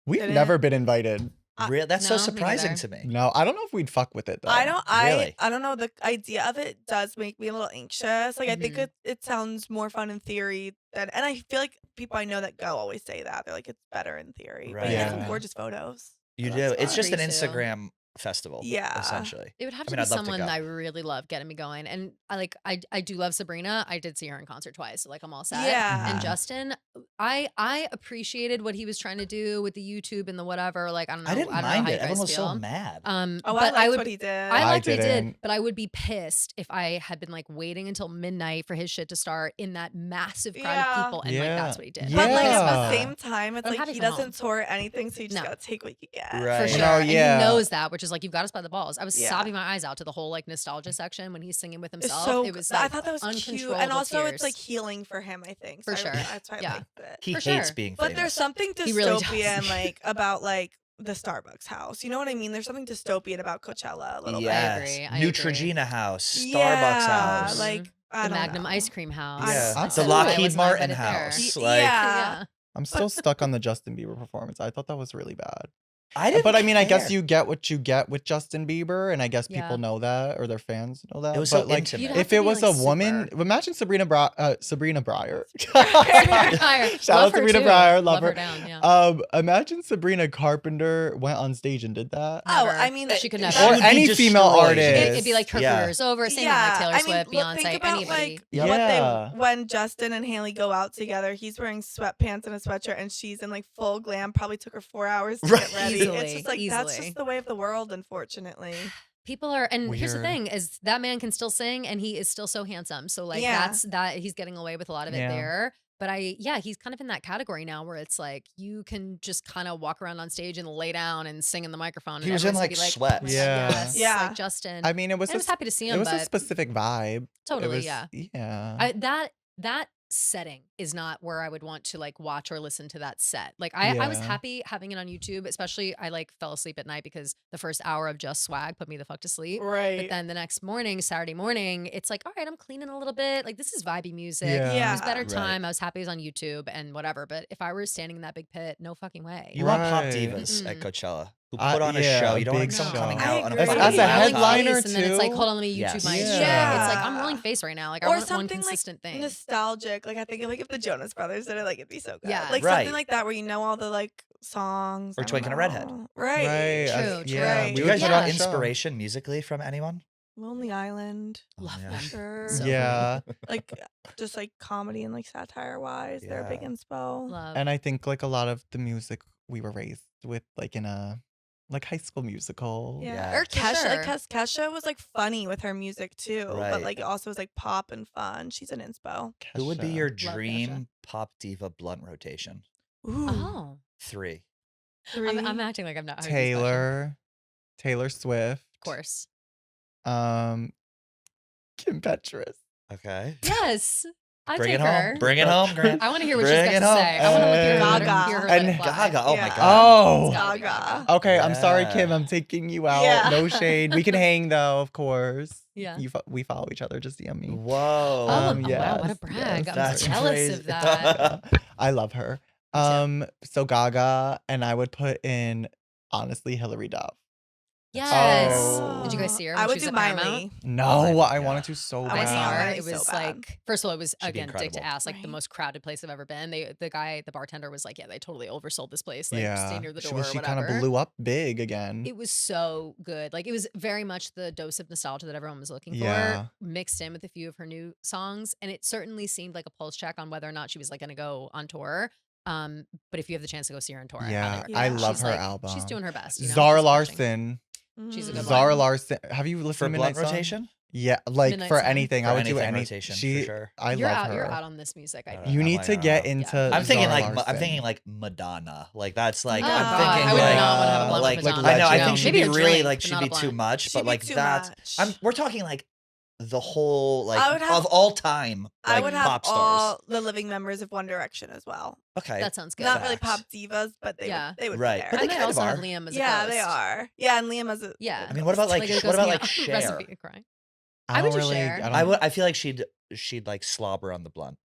we've Did it? never been invited. Real? That's No, so me surprising neither. to me. No, I don't know if we'd fuck with it though. Really? I don't know. The idea of it does make me a little anxious. Like I think Mhm. it sounds more fun in theory than, and I feel like people I know that go always say that. They're like, it's better in theory. But Right. you get some Yeah. gorgeous photos. You So do. that's It's fun. just an Agree to. Instagram festival. Yeah. Essentially. It would have I to mean, be I'd love to someone go. that I really love getting me going. And I do love Sabrina. I did see her in concert twice, so like I'm all set. Yeah. And Justin, I appreciated what he was trying to do with the YouTube and the whatever. Like I don't know. I didn't know mind how it. you guys Everyone was feel. so mad. Oh, I but liked I would what he did. I liked what he did, didn't. but I would be pissed if I had been like waiting until midnight for his shit to start in that massive crowd Yeah. of people, and like Yeah. that's what he did. But like at Yeah. the same time, it's I'm like happy he from home. doesn't tour anything, so you just No. gotta take what you get. Right. For You sure. know, And yeah. he knows that, which is like, you've got us by the balls. I was Yeah. sobbing my eyes out to the whole like nostalgia section when he's singing with It's himself. so. It was I like thought that was cute, uncontrollable and also tears. it's like healing for him. I think For so sure. That's why I Yeah. liked it. He For hates sure. being But famous. there's something He really does. dystopian like about like the Starbucks house. You know what I mean? There's something dystopian about Coachella a little yes. agree, I Neutrogena House, bit. Starbucks Yeah, House. like I the don't Magnum know. ice cream house. Yeah. That's The cool. Lockheed Martin house. Like Yeah. I'm still stuck on the Justin Bieber performance. I thought that was really bad. I didn't But I mean, I guess care. you get what you get with Justin Bieber, and I guess people Yeah. know that or their fans know that. It was but so like, intimate. You'd have if to it be, was like, a woman, super- imagine Sabrina Breyer. Breyer. Shout Love out her Sabrina too. Breyer, love her her. down. Yeah. Imagine Sabrina Carpenter went on stage and did that. Oh, Never. I mean, she could never. She Or would be any female destroyed. artist. It'd be like her Yeah. career's over. Same yeah, with like Taylor I mean, Swift, look, Beyonce, think about anybody. like Yeah. what Yeah. they when Justin and Haley go out together. He's wearing sweatpants and a sweatshirt, and she's in like full glam. Probably took her 4 hours to Right. get ready. Easily, It's just like that's easily. just the way of the world, unfortunately. People are, and here's the Weird. thing: is that man can still sing, and he is still so handsome. So like Yeah. that's that he's getting away with a lot of it Yeah. there. But he's kind of in that category now where it's like you can just kind of walk around on stage and lay down and sing in the microphone. He and was in, everyone's like, gonna be sweats. "Oh my God, Yeah. yes," Yeah. like Justin. I mean, it was I was happy to see him, it was a but specific vibe. totally, It was, yeah. Yeah. That setting is not where I would want to like watch or listen to that set. Like I was Yeah. happy having it on YouTube, especially I like fell asleep at night because the first hour of just swag put me the fuck to sleep. But Right. then the next morning, Saturday morning, it's like, all right, I'm cleaning a little bit. Like this is vibey music. Yeah. It was better Right. time. I was happy it was on YouTube and whatever. But if I were standing in that big pit, no fucking way. You want pop Right. divas at Mm-mm. Coachella who put on a yeah, show. a You don't want big someone coming show. out on a I fucking agree. As a rolling headliner face, and then it's like, too. hold on, let me YouTube Yes. my shit. Yeah. It's like I'm rolling face right now. Like I Or want one something like consistent thing. nostalgic. Like I think like if the Jonas Brothers did it, like it'd be so good. Yeah. Like Right. something like that where you know all the like songs. Or I don't Twink and a Redhead. know. Right. Right. True, true. Yeah. Right. Do We you would guys put Yeah. on draw a show. inspiration musically from anyone? Lonely Island. Love yeah. them. Sure. So Yeah. Like just like comedy and like satire wise, they're a big Yeah. inspo. Love. And I think like a lot of the music we were raised with, like in a like High School Musical. Yeah. Yeah. Or For Kesha. sure. Like Kesha was like funny with her music too. But Right. like it also was like pop and fun. She's an inspo. Who would be Kesha. your Kesha. dream pop diva blunt rotation? Ooh. Oh, 3. I'm acting like I'm not heard these questions. Taylor Swift. Of course. Kim Petras. Okay. Yes. I Bring take it her. home. Bring it home, Grant. I want to hear what Bring she's got it to home. say. I want to look at her, Gaga. hear her And let it fly. Gaga. Oh my Yeah. god. Oh. It's gotta be Gaga. Gaga. Okay, I'm sorry, Kim. Yeah. I'm taking you out. Yeah. No shade. We can hang though, of course. Yeah. We follow each other. Just DM me. Whoa. Oh, Um, wow, what a yes, brag. yes. I'm That's jealous crazy. of that. I love her. too. So Gaga, and I would put in honestly Hilary Duff. Yes. Oh. Did you guys see her? I when would she was do at Paramount? Miley. No, my I God. wanted to so I I would saw hang out bad. her. Miley It was so bad. like, first of all, it was She'd be again dick to incredible. ass, like the Right. most crowded place I've ever been. The bartender was like, yeah, they totally oversold this place. Like, stay Yeah, near the she, door was- or she kind whatever. of blew up big again. It was so good. Like it was very much the dose of nostalgia that everyone was looking Yeah. for, mixed in with a few of her new songs, and it certainly seemed like a pulse check on whether or not she was like going to go on tour. But if you have the chance to go see her on tour, I highly Yeah, recommend I it. love She's her like- album. She's doing her best. You know? Zara She's crushing. Larson. She's a Mm. good Zara one. Larson. Have you listened For to blunt Midnight Sun? rotation? Yeah, like Midnight for Sun? anything. For I would do anything any rotation, for She, sure. I You're love out. her. You're out on this music. I Alright. think. You I'm need like, to get into. Yeah. I'm thinking Zara like I'm Larsson. thinking like Madonna. Like that's like Oh, I'm God. thinking I would like not want to have a blunt like with like Madonna. I know I Legend. think she'd Maybe be a really drink, like but she'd not be a too blunt. much, She'd but be like too that's much. we're talking like the whole I like would have- of all time I like would have pop stars. all the living members of One Direction as well. Okay. That sounds good. Not really pop Facts. divas, but Yeah. they would Right. be there. But they And they kind of also have are. Liam as a yeah, ghost. they are. Yeah, and Liam as a Yeah. I mean, what about like a ghost what about in like a Cher? recipe of crime. I I would don't do really. Cher. I, don't, I would. I feel like she'd like slobber on the blunt.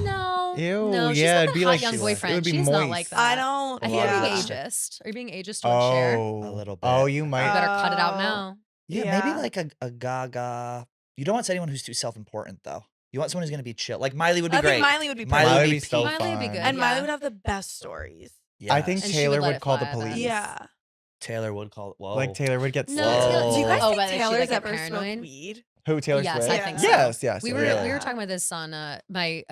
No. Ew, No, she's yeah, not it'd the be hot like young she was. boyfriend. It would be She's not like moist. that. I don't. I think Yeah. you're being ageist. Are you being ageist towards Cher? You Oh, A little Oh, bit. you might. better cut it out Oh. now. Yeah, Yeah. maybe like a Gaga. You don't want anyone who's too self-important though. You want someone who's gonna be chill. Like Miley would be I great. think Miley would be Miley perfect. would Miley be would be so peak. Miley would be fun. good. And yeah. Miley would have the best stories. I think Yes. And she would Taylor let would it call fly, the I bet. police. Yeah. Taylor would call. Whoa. Like Taylor would get No, Whoa. Taylor, Do you guys oh, think but she, Taylor's like, get ever paranoid? smoked weed? Who? Taylor Yes, Swift? I think so. Yes, yes. We yes. were Really? we were talking about this on I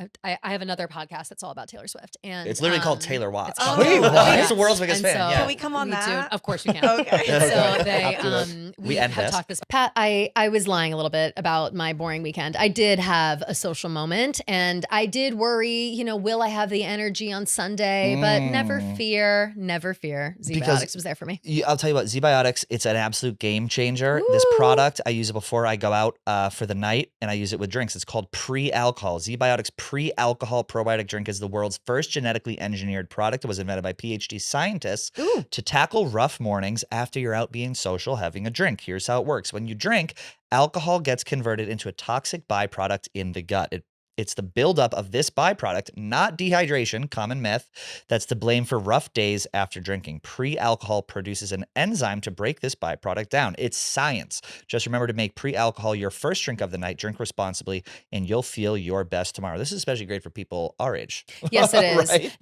have another podcast that's all about Taylor Swift, and It's literally called Taylor Watch. it's called Wait, Taylor what? Watch. He's the world's biggest And fan. so- Yeah. Can we come on Me too. that? Of course we can. Okay. And so they After this. We end have this. talked this. Pat, I was lying a little bit about my boring weekend. I did have a social moment, and I did worry. Will I have the energy on Sunday? But never fear, never fear. Because- Zbiotics was there for me. I'll tell you what, Zbiotics, it's an absolute game changer. This Ooh. product, I use it before I go out for the night, and I use it with drinks. It's called pre-alcohol. Zbiotics pre-alcohol probiotic drink is the world's first genetically engineered product. It was invented by PhD scientists Ooh. to tackle rough mornings after you're out being social, having a drink. Here's how it works. When you drink, alcohol gets converted into a toxic byproduct in the gut. It's the buildup of this byproduct, not dehydration, common myth, that's to blame for rough days after drinking. Pre-alcohol produces an enzyme to break this byproduct down. It's science. Just remember to make pre-alcohol your first drink of the night. Drink responsibly, and you'll feel your best tomorrow. This is especially great for people our age. Yes, it is. Right?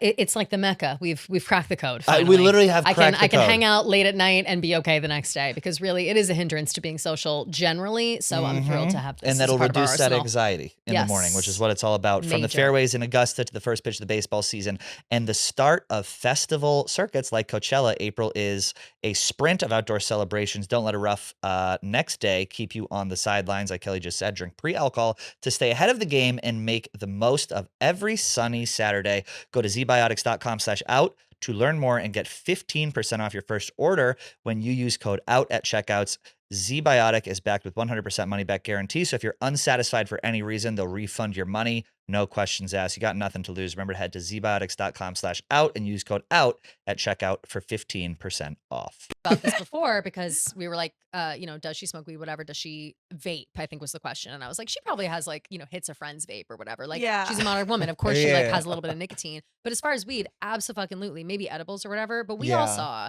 It's like the Mecca. We've cracked the code. We Finally. literally have I cracked can the code. hang out late at night and be okay the next day because really it is a hindrance to being social generally. So I'm thrilled to have this. And as that'll part of our reduce that arsenal. anxiety in the morning, which is Yes. what it's all about. From the Major. fairways in Augusta to the first pitch of the baseball season and the start of festival circuits like Coachella, April is a sprint of outdoor celebrations. Don't let a rough next day keep you on the sidelines. Like Kelly just said, drink pre-alcohol to stay ahead of the game and make the most of every sunny Saturday. Go to zbiotics.com/out to learn more and get 15% off your first order when you use code OUT at checkouts. Zbiotic is backed with 100% money back guarantee. So if you're unsatisfied for any reason, they'll refund your money. No questions asked. You got nothing to lose. Remember to head to zbiotics.com/out and use code OUT at checkout for 15% off. About this before because we were like, does she smoke weed? Whatever. Does she vape? I think was the question. And I was like, she probably has like, hits a friend's vape or whatever. Like, Yeah. she's a modern woman. Of course, she like Yeah. has a little bit of nicotine. But as far as weed, absolutely, maybe edibles or whatever. But we all Yeah. saw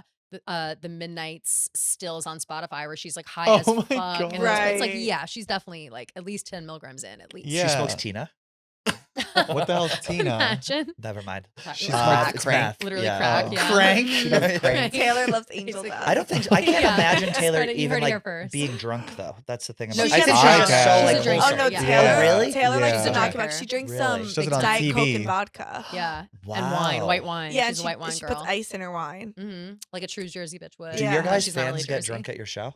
the Midnight's stills on Spotify where she's like high Oh as my fuck. God. And it's like, Right. yeah, she's definitely like at least 10 milligrams in at least. Yeah. She smokes Tina. What the hell's Tina? Imagine. Never mind. She's crack. It's Crank. math. Literally Yeah. crack, Oh. yeah. Crank. She does crank. Taylor loves angel Basically. dust. I don't think so. I can't Yeah. imagine Just Taylor heard it- you even heard it here like first. being drunk though. That's the thing. No, About she I think doesn't. she's just so She's like a drinker. Oh no, wholesome. Yeah. Taylor! Oh, really? Taylor likes Yeah. to knock him Drinker. out. She drinks Really? some She does it on Diet Coke TV. and vodka. Yeah. Wow. And wine, white wine. Yeah, she's a white wine she girl. puts ice in her wine. Like a true Jersey bitch would. Do Yeah. your guys' She's not fans really get Jersey. drunk at your show?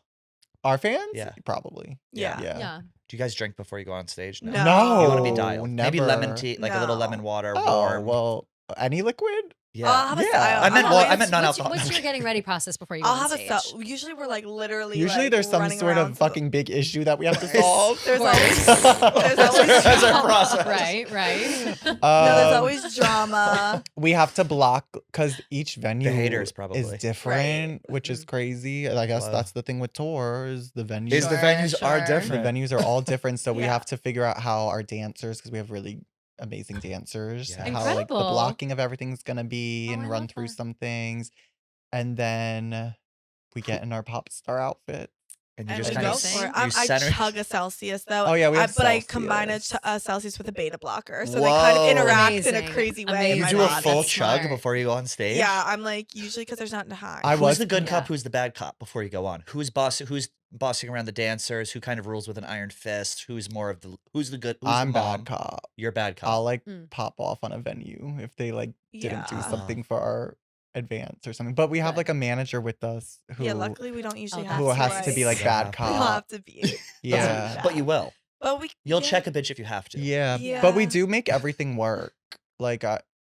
Our fans? Yeah. Probably. Yeah. Yeah. Do you guys drink before you go on stage? No. No. You want to be dialed. Maybe lemon never. tea, like a little No. lemon water. Oh, warm. well, any liquid? Yeah. I'll have a Yeah. I meant always- non-alcoholic. What's your getting ready process before you go I'll on have stage? a usually we're like literally. Usually like, there's some running sort around of to the- fucking big issue that we have to Right. solve. There's Of always course. there's always That's our drama. process. Right. No, there's always drama. We have to block because each venue haters, probably. is different, which is crazy. And I guess Wow. that's the thing with tours. The venues Is the Sure, venues are sure. the different. venues are all different, so we Yeah. have to figure out how our dancers, because we have really amazing dancers, Yeah. how like the Incredible. blocking of everything's gonna be Oh, and I run love through that. some things, and then we get in our pop star outfit. And you And just we kind go of Amazing. for it. you I center. chug a Celsius though. Oh, yeah, we have but I combine Celsius. a Celsius with a beta blocker, so they kind of Whoa. interact in Amazing. a crazy way. in Amazing. You my do a body. full That's chug smart. before you go on stage. Yeah, I'm like usually because there's nothing to hide. I Who's was- the good cop? Yeah. Who's the bad cop? Before you go on, who's bossing around the dancers? Who kind of rules with an iron fist? Who's more of the? Who's the good? Who's I'm the mom? bad cop. You're bad cop. I'll like Mm. pop off on a venue if they like didn't do Yeah. something for our advance or something. But we have Good. like a manager with us who Yeah, luckily we don't usually Oh, have who to, has to be like Yeah. bad we cop. don't have to be. Yeah. But you will. But we You'll yeah. check a bitch if you have to. Yeah. But we Yeah. do make everything work. Like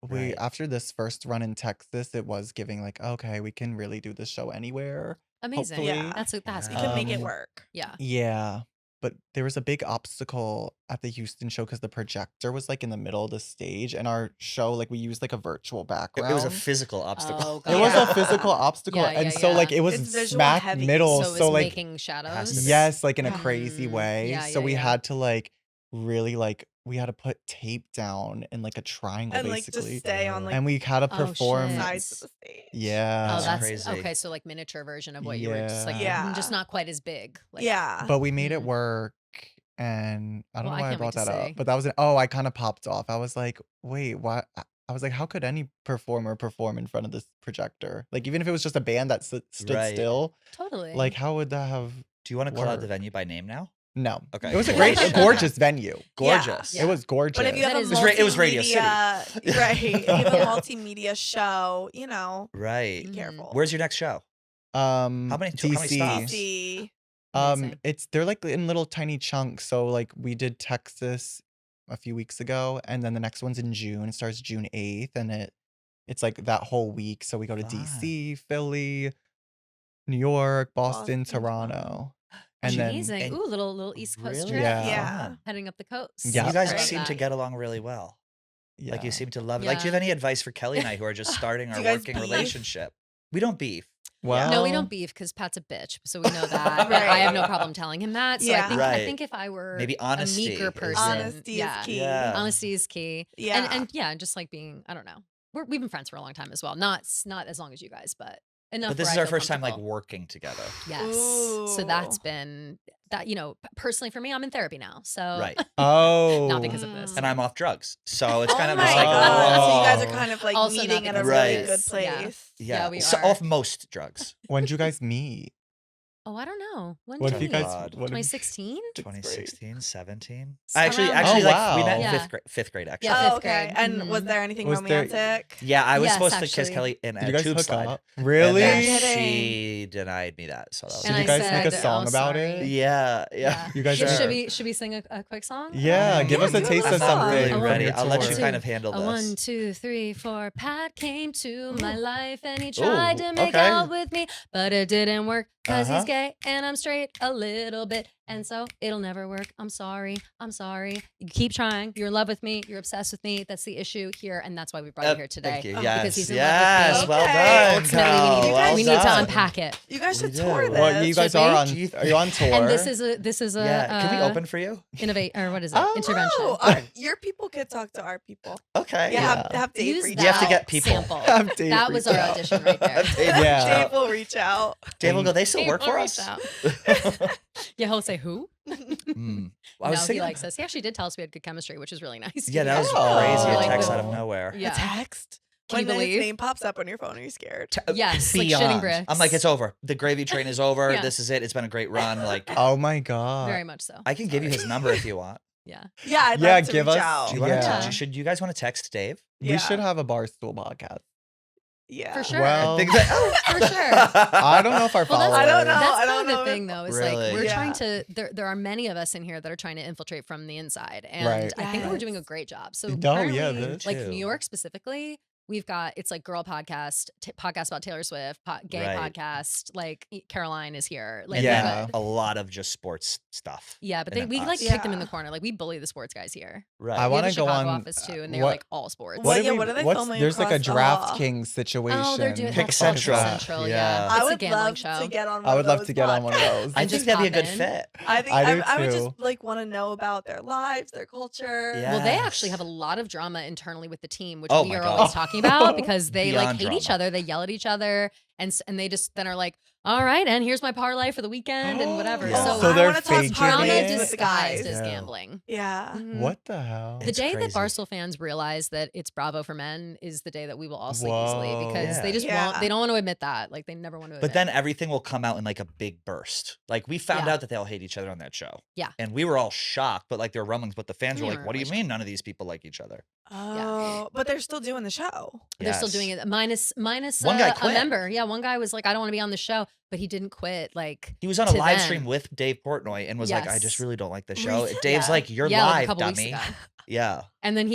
we Right. after this first run in Texas, it was giving like, okay, we can really do this show anywhere. Amazing. Hopefully. Yeah. That's that has to We be can make it Um, work. Yeah. Yeah. But there was a big obstacle at the Houston show because the projector was like in the middle of the stage, and our show, like we used like a virtual It, background. it was a physical obstacle. Oh, It was Yeah. a physical obstacle, Yeah, and yeah, so like yeah. it was It's visual smack heavy, middle. So it was So like making shadows. has to be. yes, like in a Yeah. crazy way. Yeah, So yeah, we yeah. had to like really like we had to put tape down in like a triangle And like basically, just stay on like and we had to Oh, perform. shit. sides of the stage. Yeah. Oh, That's that's crazy. okay. So like miniature version of what you were just like, Yeah. just not quite as big. Like, Yeah. But we made it Mhm. work, and I don't Well, know I why I can't wait brought to that see. up, but that was it. Oh, I kind of popped off. I was like, wait, what? I was like, how could any performer perform in front of this projector? Like, even if it was just a band that stood Right. still, Totally. like, how would that have? Do you want to call out the Work. venue by name now? No. Okay. It was a Yeah. great, a gorgeous venue. Gorgeous. Yeah. It was gorgeous. But if you have That a is- It was Radio City. multimedia- right? If you have a Yeah. multimedia show, you know, Right. be Mhm. careful. Where's your next show? How many DC. stops? See, Amazing. It's they're like in little tiny chunks. So like we did Texas a few weeks ago, and then the next one's in June. It starts June 8th, and it's like that whole week. So we go to Fun. DC, Philly, New York, Boston, Boston, Toronto, and then amazing. and- Ooh, little East Coast Really? trip. Yeah. Yeah. Heading up the coast. Yeah. You guys Great. seem to get along really well. Like you yeah. seem to love it. Like, do you have Yeah. any advice for Kelly and I who are just starting Do our you guys working beef? relationship? We don't beef. Well, No, we don't beef because Pat's a bitch, so we know that. And Right. I have no problem telling him that. So Yeah. I think Right. if I were Maybe honesty a meeker is- person, honesty yeah, is key. Yeah. honesty is key. Yeah. and yeah, just like being, I don't know. We've been friends for a long time as well. Not as long as you guys, but enough. But this where is I our feel first time like comfortable. working together. Yes. So that's Ooh. been that. Personally for me, I'm in therapy now. So Right. Oh, not because of this. And I'm off drugs. So it's Oh kind of my just like, god! So you guys Oh. are kind of like Also meeting not at a because of really this. good Yeah. place. yeah, we so are. off most drugs. when did you guys meet? Oh, I don't know. When What did if we you guys? meet? God. What if- 2016? 2016, 17. Around Actually, there. like Oh, we met wow. in Yeah. fifth grade. Actually. Yeah, Oh, fifth okay. grade. And was Mhm. there anything Was there- romantic? Yeah, I was Yes, supposed to kiss actually. Kelly in Did a you guys tube hook slide. up? And Really? then Kidding. she denied me that. So that was Did And you I guys make a said, song "Oh, about sorry." it? Yeah, yeah. Yeah. You guys Should, are. should we sing a quick song? Yeah, give Yeah, us a do taste it. of I'm not something. really Oh, from ready. your I'll let you tour. kind of handle A this. 1, 2, 3, 4. Pat came to my life and he tried Ooh, to make okay. out with me, but it didn't work because he's Uh-huh. gay and I'm straight a little bit. And so it'll never work. I'm sorry. I'm sorry. You keep trying. You're in love with me. You're obsessed with me. That's the issue here. And that's why we brought you here today. Thank you. Because he's in Yes. love with me. Well Okay. done. Ultimately, Cal. Well we need to done. unpack it. You guys should We tour do. this. Well, you guys Should are we? on. Are you on tour? And this is a Yeah. Can we open for you? innovate or what is it? Oh, Intervention. No, your people could talk to our people. Okay. Yeah, Yeah. have Dave Use reach You have to out. get people. sample. Have Dave That was reach our out. audition right there. Yeah. Dave will reach out. Dave will go, they still work Dave will for reach us? out. Yeah, he'll say who? I was No, he thinking, likes us. He actually did tell us we had good chemistry, which was really nice. yeah, that was Oh. crazy. A Like text the- out of nowhere. Yeah. A text. Can you When his believe? name pops up on your phone, are you scared? Yes, like shitting Beyond. bricks. I'm like, it's over. The gravy train is over. Yeah. This is it. It's been a great run. Like, Oh my god. Very much so. I can give you his number if you want. Yeah. Yeah, I'd Yeah, love to give reach us- out. Do you want Yeah. to? Should you guys want to text Dave? We should have a Barstool podcast. Yeah. For sure. Well, Think that- For sure. I don't know if our Well, followers. I don't know. That's I kind don't of the know. thing, though. Is Really? like we're Yeah. trying to. There are many of us in here that are trying to infiltrate from the inside, and Right. I think we're Yes. doing a great job. So Oh, yeah, apparently, that's like true. New York specifically, we've got it's like girl podcast, podcast about Taylor Swift, gay Right. podcast. Like Caroline is here. Like And we've Yeah. then got- a lot of just sports stuff. yeah, but And then we like us. kick them in the Yeah. corner. Like we bully the sports guys here. Right. I We have want a to go Chicago on. office too, and they're what- like all sports. What- did yeah, we- what are they what's- filming There's like a across the hall? DraftKings situation. Oh, they're doing Pick that's Central. Central. Yeah. Yeah, I it's a would gambling love show. to get on one I would of love those to get on one of podcasts. those. I And think just that'd be a pop good in. fit. I think I do I would too. just like want to know about their lives, their culture. Yeah. Well, they Yes. actually have a lot of drama internally with the team, which Oh we my are God. always talking about because they like Beyond hate each drama. other, they yell at each other, and they just then are like, "All right, and here's my parlay for the weekend and whatever." Yeah. So, So I they're wanna talk faking drama it? with the disguised guys. as Yeah. gambling. Yeah. Mhm. What the hell? The It's day crazy. that Barstool fans realize that it's Bravo for men is the day that we will all sleep easily Whoa. because they just Yeah. won't. They don't want to admit that. Like they never want to. But admit. then everything will come out in like a big burst. Like we found Yeah. out that they all hate each other on that show. Yeah. And we were all shocked, but like there were rumblings, but the fans were We like, weren't what do you really mean none of these people like each other? Oh, but they're still doing the show. They're still doing Yes. it minus One guy a quit. member. Yeah, one guy was like, I don't want to be on the show, but he didn't quit. Like He was on a to live them. stream with Dave Portnoy and was like, I Yes. just really don't like the show. Recent- Dave's yeah. like, you're Yeah, like a live, couple weeks dummy. ago. Yeah. And then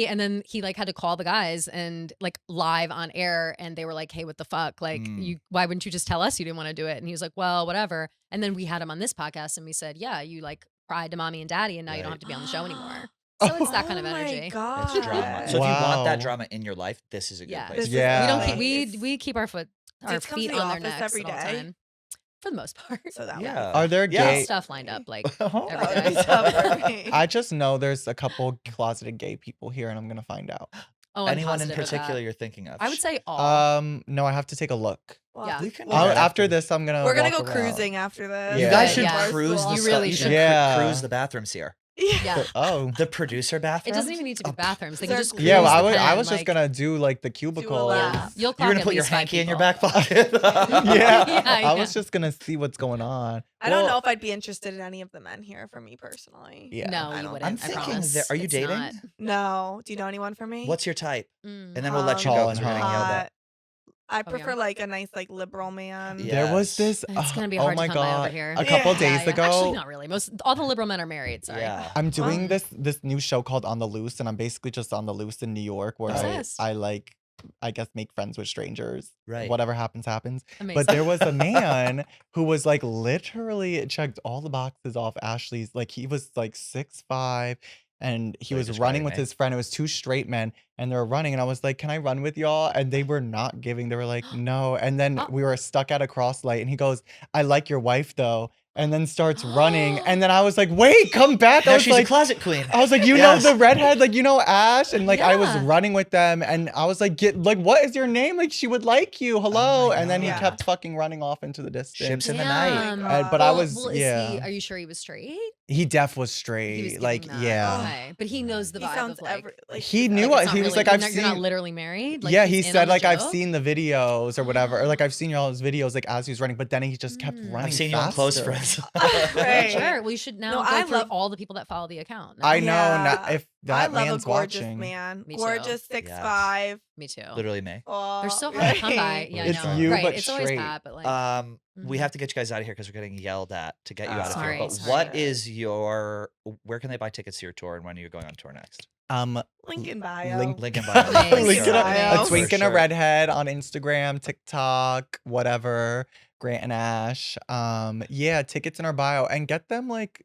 he like had to call the guys and like live on air, and they were like, "Hey, what the fuck? Like, why wouldn't you just tell us you didn't want to do it?" And he was like, "Well, whatever." And then we had him on this podcast, and we said, "Yeah, you like cried to mommy and daddy, and now you don't Right. have to be on the show anymore." So it's that kind of Oh my energy. God. It's drama. So if you want that Wow. drama in your life, this is a good Yeah. place. This is Yeah. We don't nice. keep we keep our feet Dudes come to feet the on their office necks every at all day? time, for the most part. So that Yeah. Are there Yeah. gay? Stuff lined up like Oh, every That would be day. tough for me. I just know there's a couple closeted gay people here, and I'm gonna find out. Oh, I'm Anyone in positive of that. particular you're thinking of? I would say all. No, I have to take a look. Well, Yeah. We can do well, that After this, I'm gonna. we're gonna walk go around. cruising after this. You Yeah. guys should Yeah. cruise the You really should. Yeah. cruise the bathrooms here. Yeah. Oh. The producer bathroom. It doesn't even need to be bathrooms. They can They're just Yeah, well, cruise the I pen, was just like- gonna do like the cubicle. Yeah, you'll You're clock gonna at put your least 5 hanky in your people. back pocket. Yeah, Yeah, I was just gonna see what's going on. I don't Well, know if I'd be interested in any of the men here for me personally. Yeah. No, I you don't- wouldn't. I'm I thinking promise. that- are you It's dating? not. No. Do you know anyone for me? What's your type? Mm. And then we'll let you Tall go and because we're getting yelled at. I yeah. prefer like a nice like liberal man. Yeah. There was this. It's gonna be oh hard my to come by over God. here. A couple Yeah, days ago, Actually, not really. Most all the liberal men are married. Sorry. Yeah. I'm doing Well- this new show called On the Loose, and I'm basically just on the loose in New York, where Obsessed. I like, I guess, make friends with strangers. Right. Whatever happens, happens. Amazing. But there was a man who was like literally checked all the boxes off Ashley's. Like he was like 6'5", and he So you're was running describing with me. his friend. It was two straight men, and they were running. And I was like, "Can I run with y'all?" And they were not giving. They were like, "No." And then Oh. we were stuck at a cross light, and he goes, "I like your wife though," and then starts running. And then I was like, "Wait, come back!" I Now was she's a like. closet queen. I was like, you Yes. know the redhead, like you know Ash, and like I was Yeah. running with them, and I was like, "Get like, what is your name? Like she would like you, hello." my And then he God. kept fucking running off into the distance. Ships in the night. Damn. But I Well, was, well, is yeah. he, are you sure he was straight? He def was He straight, was like giving that. yeah. Okay. But he knows the He vibe sounds of like. He like, knew it's what not he was really- like. I've you're not seen. literally married. Like, Yeah, he's he in said on the like I've joke? seen the videos or whatever, or like I've seen y'all's videos like as he was running, but then he just kept Mm. running. I've seen you on Close faster. Friends. Right. Sure. Well, you should now No, go I through love- all the people that follow the account. I know. Yeah. If I that love man's a gorgeous watching, man. Me too. Gorgeous, 6'5". Me too. Literally me. Oh, They're so hard to come by. right. Yeah, I It's know. you, right. but it's always straight. Pat, but like. We Mhm. have to get you guys out of here because we're getting yelled at to get you out of Sorry, here. But sorry. what is your? Where can they buy tickets to your tour, and when are you going on tour next? Link in bio. Link in bio. Nice. Link in Bio. a For twink and a sure. redhead on Instagram, TikTok, whatever. Grant and Ash. Yeah, tickets in our bio and get them like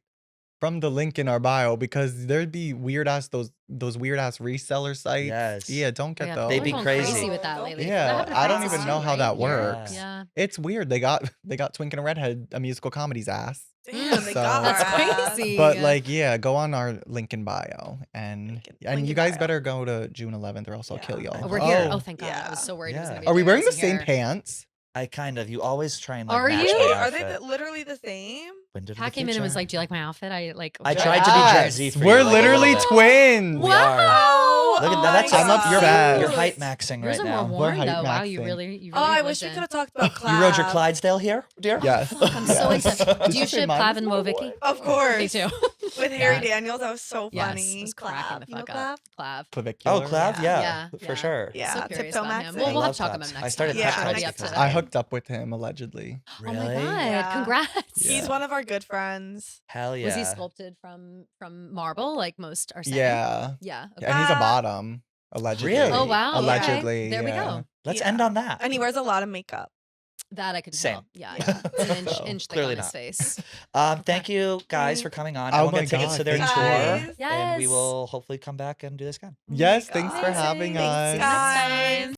from the link in our bio because there'd be weird ass those weird ass reseller sites. Yes. Yeah, don't get Yeah, those. They'd people be are going crazy. crazy with that lately. That Yeah, happened to I don't Francis even know too, how right? that Yeah. works. Yeah. It's weird. They got Twink and Redhead, a musical comedy's ass. Damn, they So- got That's our ass. crazy. But like, yeah, go on our link in bio and Link you in guys bio. better go to June 11th or else I'll kill Yeah. y'all. We're here. Oh, Oh, thank God. I was so worried. It was Yeah. gonna be are we there. wearing the Isn't same here. pants? I kind of. You always try and like Are match you? my Are they outfit. literally the same? When did Pat the came in and was future? like, "Do you like my outfit?" I I tried to be Gen Z for We're you, like, a literally little bit. twins. We are. Oh, Look at oh that. That's my I'm God. you're, obsessed. you're hype maxing Yours right are more now. We're worn hype though. Wow, you maxing. really Oh, I lived wish we in. could have talked about Clav. You rode your Clydesdale here, dear? Yes. I'm so Yes. excited. Did Do you say ship mine Clav was and more Mo Vicky? boy? Of course. Me too. With Harry Yeah. Daniels, that was so Yes, funny. it was cracking the Clav. You know fuck up. Clav? Clav. Clavicular. Oh, Clav? Yeah, Yeah, for yeah. sure. Yeah, So curious tiptoe about him. maxing. Well, I we'll have love to talk Clavs. about him I next started time. Yeah, Sure, we'll be next up to time. that. I hooked up with him allegedly. Oh my Really? God! Yeah. Congrats. He's Yeah. one of our good friends. Hell yeah. Was he sculpted from marble like most are saying? Yeah. Yeah. Okay. And he's a Ah. bottom, allegedly. Really? Oh wow. okay. Allegedly. There we yeah. go. Let's Yeah. end on that. And he wears a lot of makeup. That I could Same. tell. Yeah. Yeah. It's an So, inch thick clearly on his not. face. Thank you guys for coming on. Oh Everyone my get tickets God, to their thank tour. you. And we Yes. will hopefully come back and do this again. Yes, Oh my thanks for God. having Amazing. us. Thanks, guys. Guys.